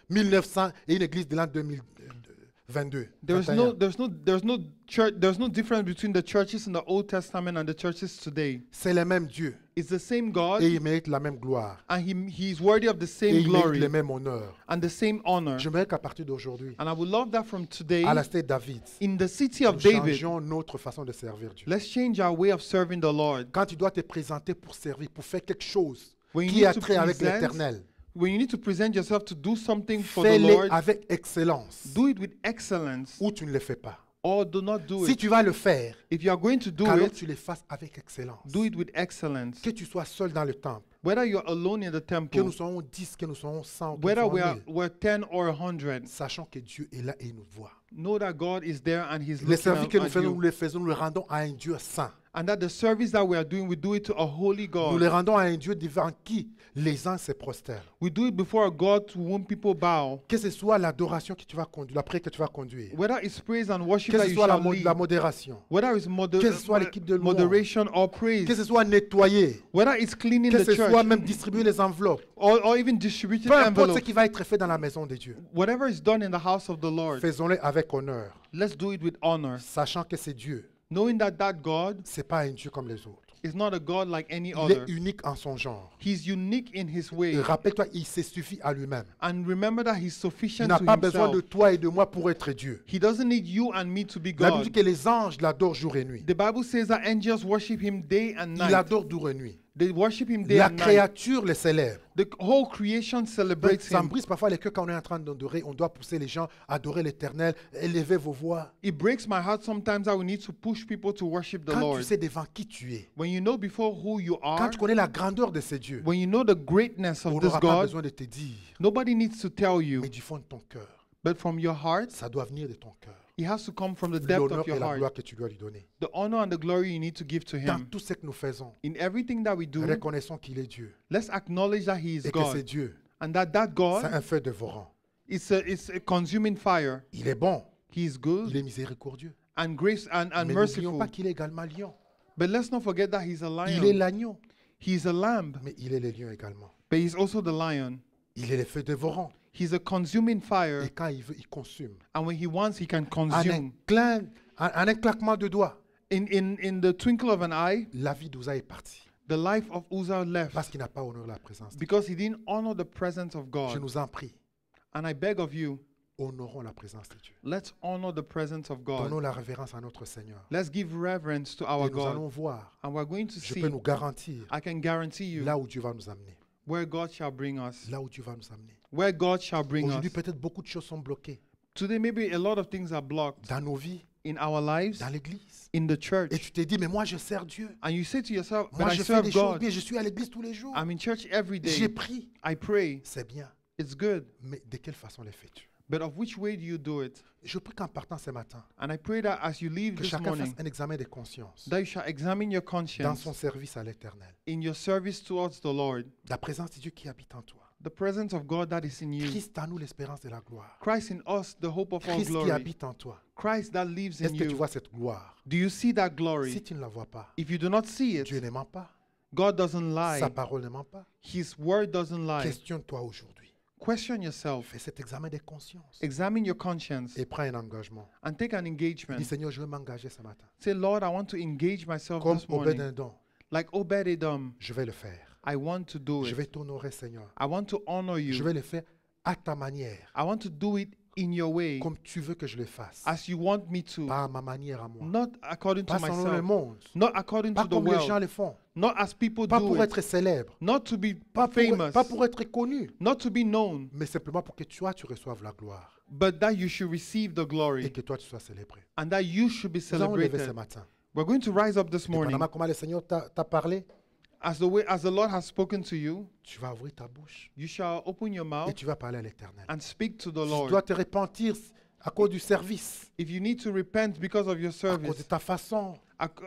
1900 et une église de l'an 2022. There's 21. no church. There's no difference between the churches in the Old Testament and the churches today. C'est le même Dieu It's the same God, et il mérite la même gloire and He's worthy of the et same il mérite glory le même honneur. and the same honor. J'aimerais qu'à partir d'aujourd'hui, And I would love that from today, à la cité de David, in the city of nous David, changeons notre façon de servir Dieu. let's change our way of serving the Lord. Quand tu dois te présenter pour servir, pour faire quelque chose When you qui a need to trait avec present, l'Éternel, when you need to present yourself to do something for the fais-le Lord, avec excellence do it with excellence, ou tu ne le fais pas. or do not do Si it. tu vas le faire, If you are going to do alors it, tu le fasses avec excellence. do it with excellence. Que tu sois seul dans le temple, Whether you're alone in the que nous temple, soyons 10, que nous soyons 100, que nous whether soyons 1000, we're 10 or 100, sachant que Dieu est là et il nous voit. know that God is there and He's Les looking services que nous at faisons, you. nous les faisons, nous les rendons à un Dieu saint. And that the service that we are doing, we do it to a holy Nous les God. rendons à un Dieu devant qui les uns se prosternent. We do it before a God to whom people bow. Que ce soit l'adoration que tu vas conduire, la prière que tu vas conduire. Whether it's praise and worship Que that ce you soit shall lead. la modération. Whether it's Que ce soit l'équipe de louange. moderation or Que praise. ce soit nettoyer. Whether it's cleaning Que the ce soit church. même distribuer les enveloppes. Or even distributing Peu importe ce envelopes. qui va être fait dans la maison de Dieu. Whatever is done in the house of the Lord, Faisons-le avec honneur. let's do it with honor. Sachant que c'est Dieu. Knowing that that God C'est pas un Dieu comme les autres. is not a God like any Il other. est unique en son genre. He's unique in his Et way. rappelle-toi, il se suffit à lui-même. And remember that he's Il sufficient n'a to pas besoin de himself. toi et de moi pour être Dieu. He doesn't need you and me to be La Bible dit God. que les anges l'adorent jour et nuit. The Bible says that angels worship him day and Il night. l'adore jour et nuit. They worship him day La and night. créature les célèbre. The whole creation celebrates Ça me him. brise parfois les cœurs quand on est en train d'adorer. On doit pousser les gens à adorer l'Éternel, élever vos voix. It breaks my heart sometimes that we need to push people to worship the Quand tu Lord. sais devant qui tu es, When you know before who you quand are, tu connais la grandeur de ces dieux, when you know the greatness on of this n'aura pas God, besoin de te dire, nobody needs to tell you. mais du fond de ton cœur. But from your heart, Ça doit venir de ton cœur. it has to come from the depth L'honneur of et your la heart. gloire que tu dois lui donner. The honor and the glory you need to give to Dans him. tout ce que nous faisons, In everything that we do, reconnaissons qu'il est Dieu let's acknowledge that he is et que c'est God. Dieu. And that C'est God un feu dévorant. it's a consuming fire. Il est bon, He is il good est miséricordieux. and grace and Mais n'oublions merciful. pas qu'il est également lion. But let's not forget that he's a Il est lion. l'agneau, He's a lamb, mais il est le lion également. but he's also the lion. Il est le feu dévorant. He's a consuming fire. Et quand il veut, il consume. And when he wants, he can En consume. en un claquement de doigts, In the twinkle of an eye, la vie d'Ouza est partie. the life of Uzzah left Parce qu'il n'a pas honoré la présence. because he didn't honor the presence of Je God. nous en prie, And I beg of you, honorons la présence de Dieu. let's honor the presence of Donnons God. la révérence à notre Seigneur. Let's give reverence to our Et nous allons God. voir, And we're going to je see, peux nous garantir, I can guarantee you, là où Dieu va nous amener. where God shall bring us. Là où Dieu va nous amener. Where God shall bring us. Aujourd'hui, peut-être beaucoup de choses sont bloquées Today, maybe a lot of things are blocked dans nos vies, in our lives, dans l'Église. in the Et church. tu te dis, mais moi je sers Dieu. And you say to yourself, but Moi I je fais des serve choses God. bien, je suis à l'Église tous les jours. I'm in church every J'ai day. pris. I pray. C'est bien. It's good. Mais de quelle façon les fais-tu? But of which way do you do it? Je prie qu'en partant ce matin, And I pray that as you leave que this chacun fasse morning, un examen de conscience that you shall examine your dans conscience son service à l'Éternel. in your service towards the Lord. La présence de Dieu qui habite en toi. The presence of God that is in you. Christ en nous, l'espérance de la gloire. Christ in us, the hope of all Christ qui glory. habite en toi. Christ that lives Est-ce in que tu you. vois cette gloire? Do you see that Si glory? tu ne la vois pas, If you do not see it, Dieu ne ment pas. God doesn't Sa lie. parole ne ment pas. His word doesn't lie. Questionne-toi aujourd'hui. Question yourself. Fais cet examen de conscience Examine your conscience et prends un engagement. and take an Dis, engagement. Seigneur, je veux m'engager ce matin. Say, Lord, I want to engage myself Comme this morning. Obed-Edom, Like Obed-Edom, je vais le faire. I want to do Je vais it. t'honorer, Seigneur. I want to honor Je you. vais le faire à ta manière, I want to do it in your way, comme tu veux que je le fasse. as you want me to. Pas à ma manière à moi. Not according to Pas selon le myself. monde. Not according Pas to the comme les gens world. le font. Not as people Pas do pour it. être célèbre. Not to be Pas famous. pour être connu. Not to be known. Mais simplement pour que toi, tu reçoives la gloire. But that you should receive the Et glory. que toi, tu sois célébré. And that you should be Nous allons lever ce celebrated. matin. We're going to rise up this morning. Dépendamment comment le Seigneur t'a parlé, As the Lord has spoken to you, tu vas ouvrir ta bouche you shall open your et mouth tu vas parler à l'Éternel. and speak to the Si tu Lord. dois te repentir à cause du service, If you need to repent because of your à cause de service, ta façon,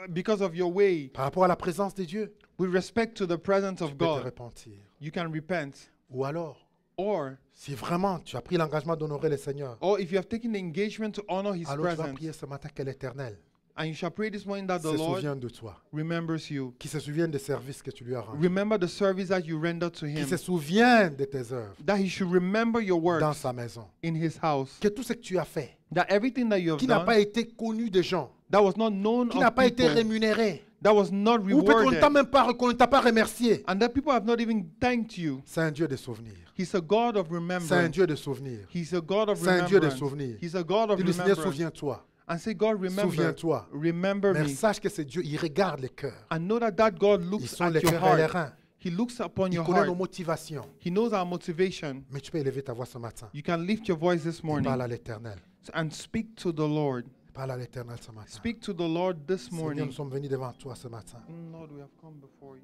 because of your way, par rapport à la présence de Dieu, with respect to the presence tu of peux te God, repentir. you can repent. Ou alors, Or si vraiment tu as pris l'engagement d'honorer le Seigneur, if you have taken the engagement to honor His alors tu vas presence, prier ce matin que l'Éternel and you shall pray this morning that the se Lord souvienne de toi, remembers you. qu'il se souvienne des services que tu lui as rendus, Remember the service that you rendered to qu'il Him. se souvienne de tes œuvres That He should remember your dans works sa maison, in His house. que tout ce que tu as fait, That everything that you have qui n'a done, pas été connu des gens, that was not known qui n'a of pas été people, rémunéré, that was not ou peut-être qu'on ne rewarded, t'a même pas, qu'on ne t'a pas remercié. and that people have not even thanked you. C'est un Dieu de souvenirs. He's a God of C'est un remembrance. Dieu de souvenirs. He's a God of C'est un Dieu de remembrance. souvenirs. He's a God of Dis-lui, Seigneur, remembrance. souviens-toi. And say, God, remember. Souviens-toi. Remember Mais me. sache que c'est Dieu, il regarde les cœurs. And know that God Ils looks sont at les your cœurs et les heart. reins. He looks upon Il your connaît nos heart. motivations. He knows our motivation. Mais tu peux élever ta voix ce matin. You can lift your voice this Parle morning à l'Éternel. and speak to the Lord. Parle à l'Éternel ce matin. Speak to the Lord this Seigneur, morning. nous sommes venus devant toi ce matin. Lord, we have come before you.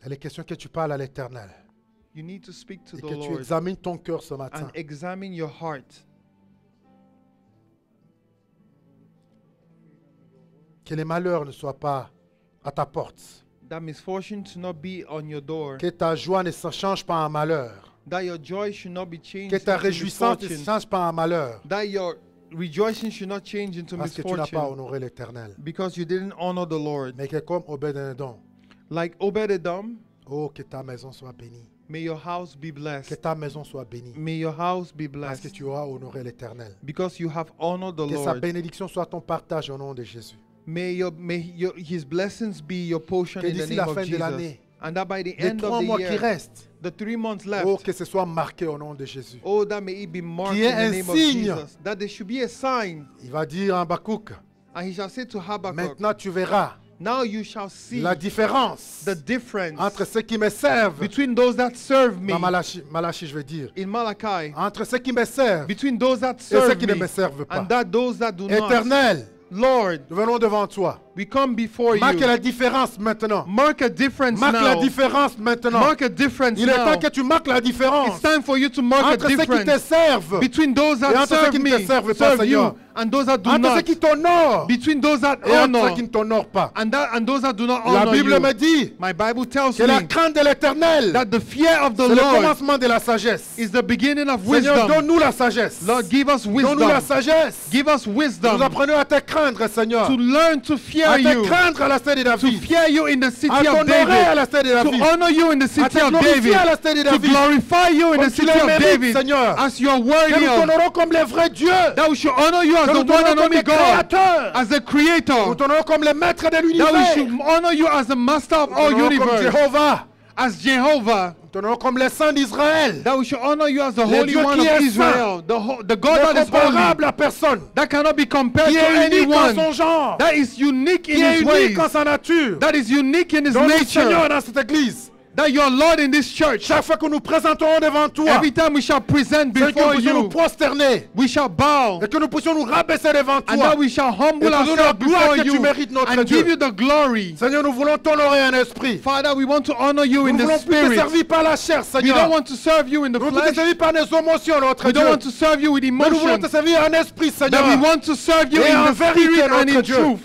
Il est question que tu parles à l'Éternel You need to speak to et the que tu Lord examines ton cœur ce matin. and examine your heart. Que les malheurs ne soient pas à ta porte. That misfortune should not be on your door. Que ta joie ne se change pas en malheur. That your joy should not be changed Que ta into réjouissance ne se misfortune. change pas en malheur. That your rejoicing should not change into Parce que tu n'as pas misfortune. honoré l'Éternel. Because you didn't honor the Lord. Mais que comme Obed-Edom, Like Obed-Edom, oh, que ta maison soit bénie. may your house be Que blessed. ta maison soit bénie. May your house be Parce que blessed. tu auras honoré l'Éternel. Because you have honored the Que sa Lord. bénédiction soit ton partage au nom de Jésus. His blessings be your portion Que in the d'ici name la of fin de Jesus. l'année, And that by the les end 3 of mois the qui year, restent, the 3 months left, oh, que ce soit marqué au nom de Jésus. oh, that may it be marked Qu'il y ait in the un name of signe. Jesus. That there should be a sign. Il va dire en Habakkuk, And he shall say to Habakkuk, maintenant tu verras now you shall see la différence the difference entre ceux qui me servent, between those that serve me dans Malachie je veux dire, in Malachi, entre ceux qui me servent between those that et ceux serve qui ne me me servent pas. and those that do not. Éternel, Lord, nous venons devant toi. we come before Marque you. la différence maintenant. Mark a difference Marque la now. différence maintenant. Mark a difference Il est now. temps que tu marques la différence It's time for you to mark a entre ceux qui te difference servent between those et that entre ceux serve qui ne me, te servent pas, serve Seigneur. you, and those that do entre ceux not. qui t'honorent Between those that et entre honor ceux qui ne t'honorent pas. and those that do not La honor Bible you. me dit My Bible tells que la me crainte de l'Éternel, that the fear of the c'est le Lord commencement de la sagesse. is the beginning of Seigneur, wisdom. donne-nous la sagesse. Lord, give us Donne-nous la wisdom. sagesse. Give us Nous wisdom apprenons à te craindre, Seigneur. to learn to fear À te you, craindre à la cité de to David. fear you in the city À of t'honorer à David, la cité de to David. honor you in the À city te of glorifier à David, la cité de to David. glorify you in Comme the tu city le of mérites, David, Seigneur. as you are Que worthy nous of. t'honorons comme les vrais dieux. That we should honor you as Que the nous one t'honorons and comme only les God, créateurs. as the Nous creator. t'honorons comme les maîtres de That we l'univers. should honor you as the master of all Nous t'honorons comme universe, Jéhovah. as Jehovah. Nous t'honorons comme les saints d'Israël. That we should honor you as the Le Holy Dieu One qui of est Israel, the God that is Incomparable holy, à personne. that cannot be compared Qui to est unique en anyone, son genre. that is unique Qui in est his ways, unique en sa nature. that is unique in his Donc, Seigneur, nature, dans cette église, that you are Lord in this church. chaque fois que nous présenterons devant toi, Every time we shall present c'est que nous before puissions nous you, prosterner we shall bow, et que nous puissions nous rabaisser devant and toi. that we shall humble Et te donner la ourselves gloire before que tu you mérites, notre and Dieu. give you the glory. Seigneur, nous voulons t'honorer en esprit. Father, we want to honor you Nous in ne the voulons plus te spirit. servir par la chair, We don't Seigneur. want to serve you in the Nous ne voulons plus te flesh. servir par nos émotions, notre We Dieu. don't want to serve you with Mais nous voulons emotion. te servir en esprit, Seigneur. But we want to serve you Et en in the vérité, spirit and notre in Dieu. truth.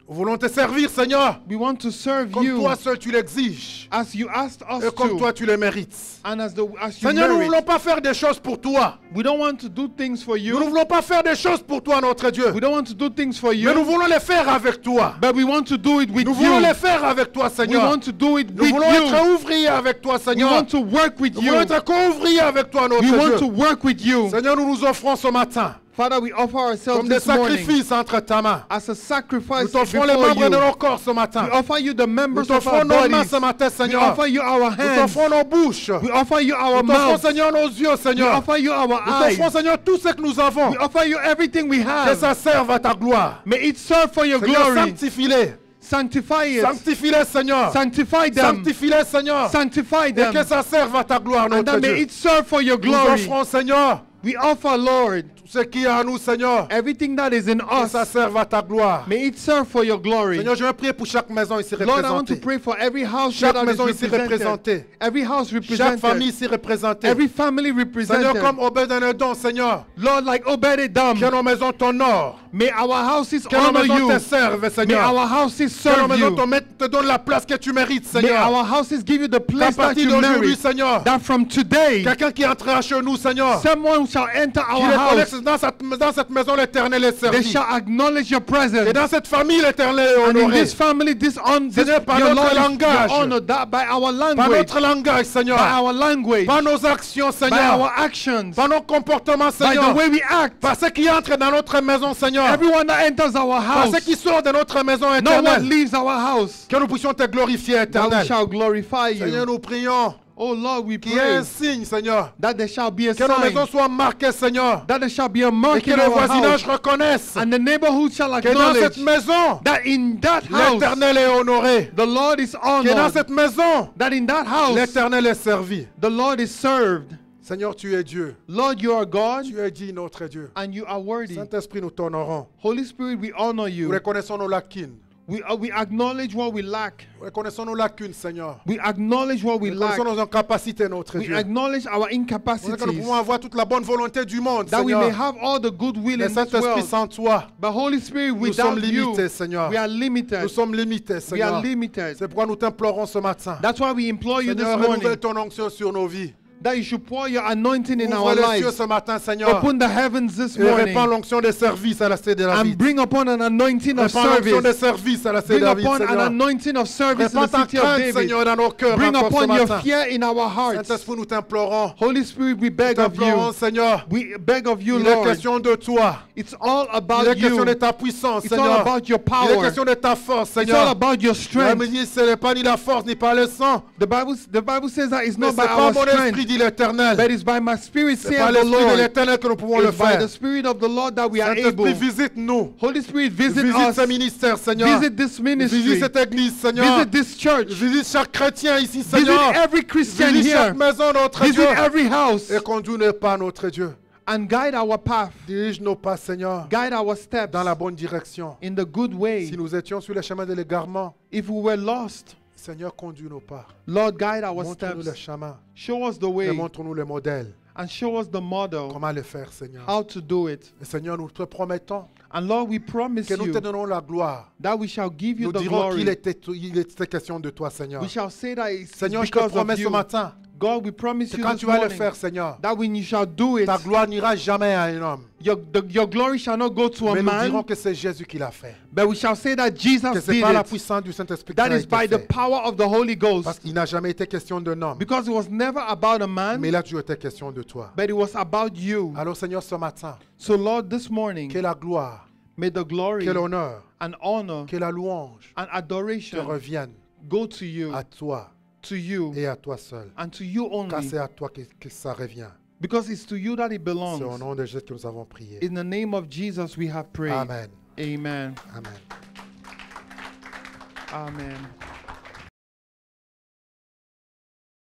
Nous voulons te servir, Seigneur, We want to serve comme you toi seul tu l'exiges as you asked us et comme to, toi tu le mérites. and as you Seigneur, nous ne voulons merit. pas faire des choses pour toi. We don't want to do things for Nous ne you. voulons pas faire des choses pour toi, notre Dieu. We don't want to do things for Mais nous you. voulons les faire avec toi. But we want to do it with Nous voulons you. les faire avec toi, We Seigneur. want to do it Nous with voulons être you. ouvriers avec toi, We Seigneur. want to work with Nous voulons you. être co-ouvriers avec toi, notre We want to Dieu. work with you. Seigneur, nous nous offrons ce matin Father, we offer ourselves comme des this morning sacrifices entre ta main. as a Nous sacrifice t'offrons les before membres de you. nos corps ce matin. We offer you the Nous members of t'offrons our nos mains bodies. ce matin, We Seigneur. offer you our Nous hands. t'offrons nos bouches. We offer you our Nous t'offrons, mouths. Seigneur, nos yeux, We Seigneur. offer you our Nous t'offrons, eyes. Seigneur, tout ce que nous avons. We offer you everything we Que have. ça serve à ta gloire. May it serve for your Seigneur, glory. sanctifie-les. Sanctify it. Sanctifie-les, Seigneur. Sanctify them. Sanctifie-les, Seigneur. Sanctify Et que them. ça serve à ta gloire, And notre that may Dieu. it serve for your Nous glory. offrons, Seigneur, We offer, Lord, tout ce qui est à nous, Seigneur. everything that is in Que ça us. serve à ta gloire. May it serve for your glory. Seigneur, je vais prier pour chaque maison ici Lord, I want to représentée. pray for every house Chaque that is maison ici represented. représentée. Every house Chaque famille represented. ici représentée. Every family Seigneur, represented. comme Obed-Edom, Seigneur. Lord, like Obed-Edom, Que nos maisons t'honorent. may our houses Que nos honor maisons te you. servent, May Seigneur. our houses Que nos serve maisons you. te donnent la place que tu mérites, May Seigneur. our houses give you the Qu'à place that partir you d'aujourd'hui, merit. Seigneur, That from today, quelqu'un qui entrera chez nous, Seigneur, someone shall enter qui our reconnaisse house. dans cette maison l'éternel est They servi. shall acknowledge your Et presence. dans cette famille l'éternel est And in honoré. this family, this Seigneur, par your notre Lord is langage. honored that by our Par language, notre langage, Seigneur. by our language, Par nos actions, by Seigneur. our actions, Par nos comportements, by the Seigneur. way we act. Par ceux qui entrent dans notre maison, Seigneur. Everyone that enters our Par house, ceux qui sortent de notre maison no one éternelle. leaves our house. Que nous puissions te glorifier, That we éternel. shall glorify Seigneur, you. nous prions Oh Lord, we qu'il y ait un pray signe, Seigneur. that there shall be a Que nos sign, maisons soient marquées, Seigneur. that there shall be a Et mark que in le our voisinage house, reconnaisse and the neighborhood shall que dans acknowledge cette maison, that in that house, l'éternel est honoré. the Lord is Que dans honored, cette maison, that in that house, l'éternel est servi. the Lord is served. Seigneur, tu es Dieu. Lord, you are God, Tu es dit notre Dieu. and you are worthy. Saint-Esprit, nous t'honorons. Holy Spirit, we honor Nous you. reconnaissons nos lacunes. We acknowledge what we lack. Reconnaissons nos lacunes, Seigneur. We acknowledge what we lack. Reconnaissons nos incapacités, notre We Dieu. acknowledge our Nous que nous incapacities. pouvons avoir toute la bonne volonté du monde, That we may Seigneur. have all the good will Mais in this Saint-Esprit, world. sans toi, But Holy Spirit, nous sommes without you, limités, Seigneur. we are limited. Nous sommes limités, We are Seigneur. limited. C'est pourquoi nous t'implorons ce matin. That's why we implore you this Seigneur, morning renouvelle ton onction sur nos vies. that you should pour your anointing in Ouvre our les cieux lives. ce matin, Seigneur. Open the heavens this Et répands morning l'onction des services à la cité de and David. bring upon an anointing of Répands l'onction des service. services à la cité de Bring David, upon an Seigneur. anointing of service in Répands the ta city of crainte, David. Seigneur, dans nos cœurs Bring encore ce upon your matin. fear in our hearts. Saint-Esprit, nous t'implorons. Holy Spirit, we Nous beg of t'implorons, you. Seigneur. We beg of you, Il est Lord. question de toi. It's all Il about est question you. de ta puissance, It's all Seigneur. about your Il est power. question de ta force, It's all Seigneur. about your La strength. Bible, ce n'est pas ni la force, ni par le sang. The Bible says that it's Mais not c'est by pas our mon esprit, strength, dit l'Éternel. but it's by my spirit, C'est saith par the l'esprit de Lord. l'Éternel que nous pouvons le It's by faire. the Spirit of the Lord that we are able. Saint-Esprit, visite-nous. Holy Spirit, visit Visite us. ce ministère, Seigneur. Visit this Visite ministry. cette église, Seigneur. Visit this church. Visite chaque chrétien ici, Visit Seigneur. every Christian Visite chaque here. maison, notre Visit Dieu. every house. Et conduis-nous pas, notre Dieu. And guide our path. Dirige nos pas, Seigneur, Guide our steps dans la bonne direction. in the good way. Si nous étions sur le chemin de l'égarement, If we were lost, Seigneur, conduis nos pas. Lord, guide our Montre-nous le steps. chemin Show us the et way montre-nous le modèle. and show us the model, Comment le faire, Seigneur. how to do it. Et Seigneur, nous te promettons And Lord, we promise que nous te you donnons la gloire. that we shall give you Nous the dirons qu'il glory. était question de toi, Seigneur. We shall say that it's Seigneur, je te because promets of ce you. matin God, we promise que you quand this tu vas le morning faire, Seigneur, that when you shall do it, ta gloire n'ira jamais à un homme. your glory shall not go to a Mais nous dirons man, que c'est Jésus qui l'a fait. but we shall say that Jesus Que c'est did par la it. puissance du Saint-Esprit que That ça a is by été the fait. power of the Holy Parce Ghost. qu'il n'a jamais été question d'un homme. Because it was never about a man, Mais là, Dieu était question de toi. but it was about you. Alors, Seigneur, ce matin, So Lord, this morning, que la gloire, may the glory que l'honneur, and honor que la louange and te adoration reviennent go to you, à toi to you, et à toi seul. and to you Car only. c'est à toi que ça revient. Because it's to you that it C'est au belongs. nom de Jésus que nous avons prié. In the name of Jesus we have prayed. Amen. Amen. Amen. Amen.